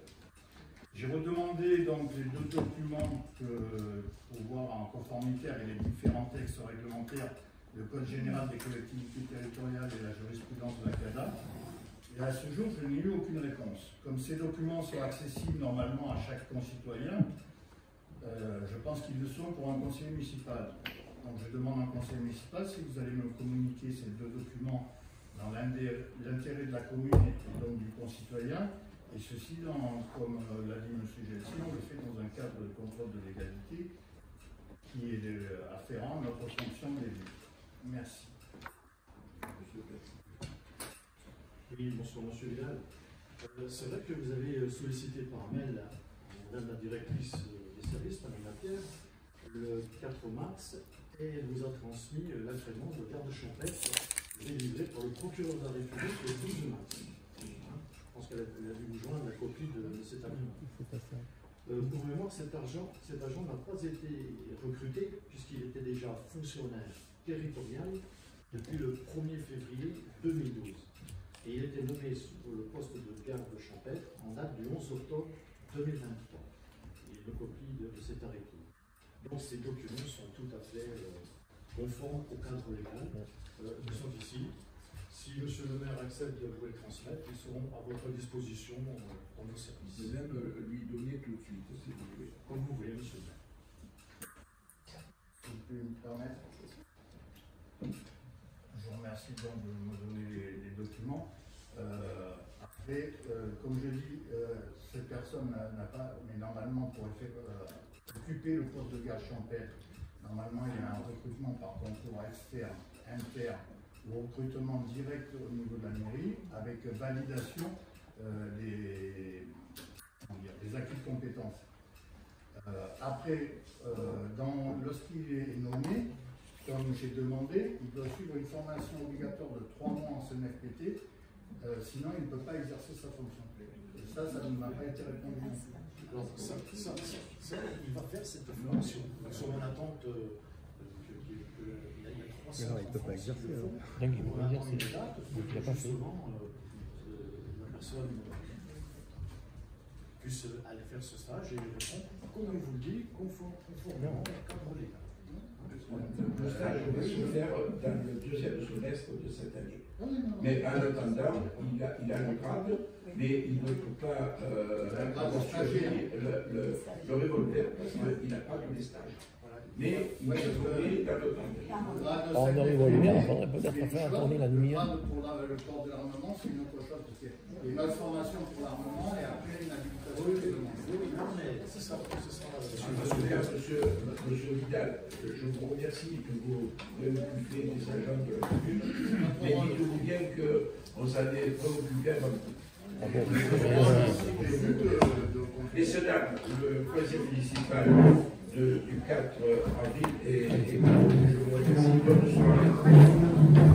J'ai redemandé donc les deux documents pour voir en conformité avec les différents textes réglementaires, le Code général des collectivités territoriales et la jurisprudence de la CADA. Et à ce jour, je n'ai eu aucune réponse. Comme ces documents sont accessibles normalement à chaque concitoyen, je pense qu'ils le sont pour un conseiller municipal. Donc je demande à un conseiller municipal si vous allez me communiquer ces deux documents dans l'intérêt de la commune et donc du concitoyen. Et ceci, comme l'a dit M. Gelsi, on le fait dans un cadre de contrôle de légalité qui est afférent à notre fonction d'élu. Merci. Oui, bonsoir M. Vidal. C'est vrai que vous avez sollicité par mail Madame la directrice des services, Mme Lapierre, le 4 mars, et elle vous a transmis l'agrément de garde champêtre délivré par le procureur de la République le 12 mars. Je pense qu'elle a dû vous joindre la copie de cet agrément. Pour mémoire, cet agent n'a pas été recruté puisqu'il était déjà fonctionnaire territorial depuis le 1er février 2012. Et il était nommé sur le poste de garde champêtre en date du 11 octobre 2023. Il est une copie de cet arrêté. Donc ces documents sont tout à fait conformes au cadre légal. Ils sont ici. Si M. le maire accepte de vous les transmettre, ils seront à votre disposition dans nos services. Je vais même lui donner tout de suite, si vous voulez. Comme vous voulez, M. le maire. Vous pouvez me permettre? Je vous remercie donc de me donner les documents. Après, comme je dis, cette personne n'a pas, mais normalement pour occuper le poste de garde champêtre, normalement il y a un recrutement par concours externe, interne, ou recrutement direct au niveau de la mairie, avec validation des acquis de compétences. Après, lorsqu'il est nommé, comme j'ai demandé, il doit suivre une formation obligatoire de 3 mois en CNFPT, sinon il ne peut pas exercer sa fonction. Et ça ne m'a pas été répondu non plus. Alors, il va faire cette formation. Nous sommes en attente qu'il y ait 300 il ne peut pas exercer. Donc il ne peut pas exercer. Il n'a pas fait. La personne puisse aller faire ce stage et répondre, comme on vous le dit, conformément au cadre légal. Le stage va se faire dans le deuxième semestre de cette année. Mais en attendant, il a le grade, mais il ne peut pas le revolver parce qu'il n'a pas tous les stages. Mais il va se trouver dans le temps. On arrive au lumière, il faudrait peut-être faire tourner la lumière. Pour le corps de l'armement, c'est une autre chose. Parce qu'il y a une malformation pour l'armement et après une habilitation. Monsieur Vidal, je vous remercie que vous préoccupez des agents de la commune, mais dites-vous bien qu'on s'en est préoccupé avant tout. Et cela, le conseil municipal du 4 avril, et je vous remercie. Bonne soirée.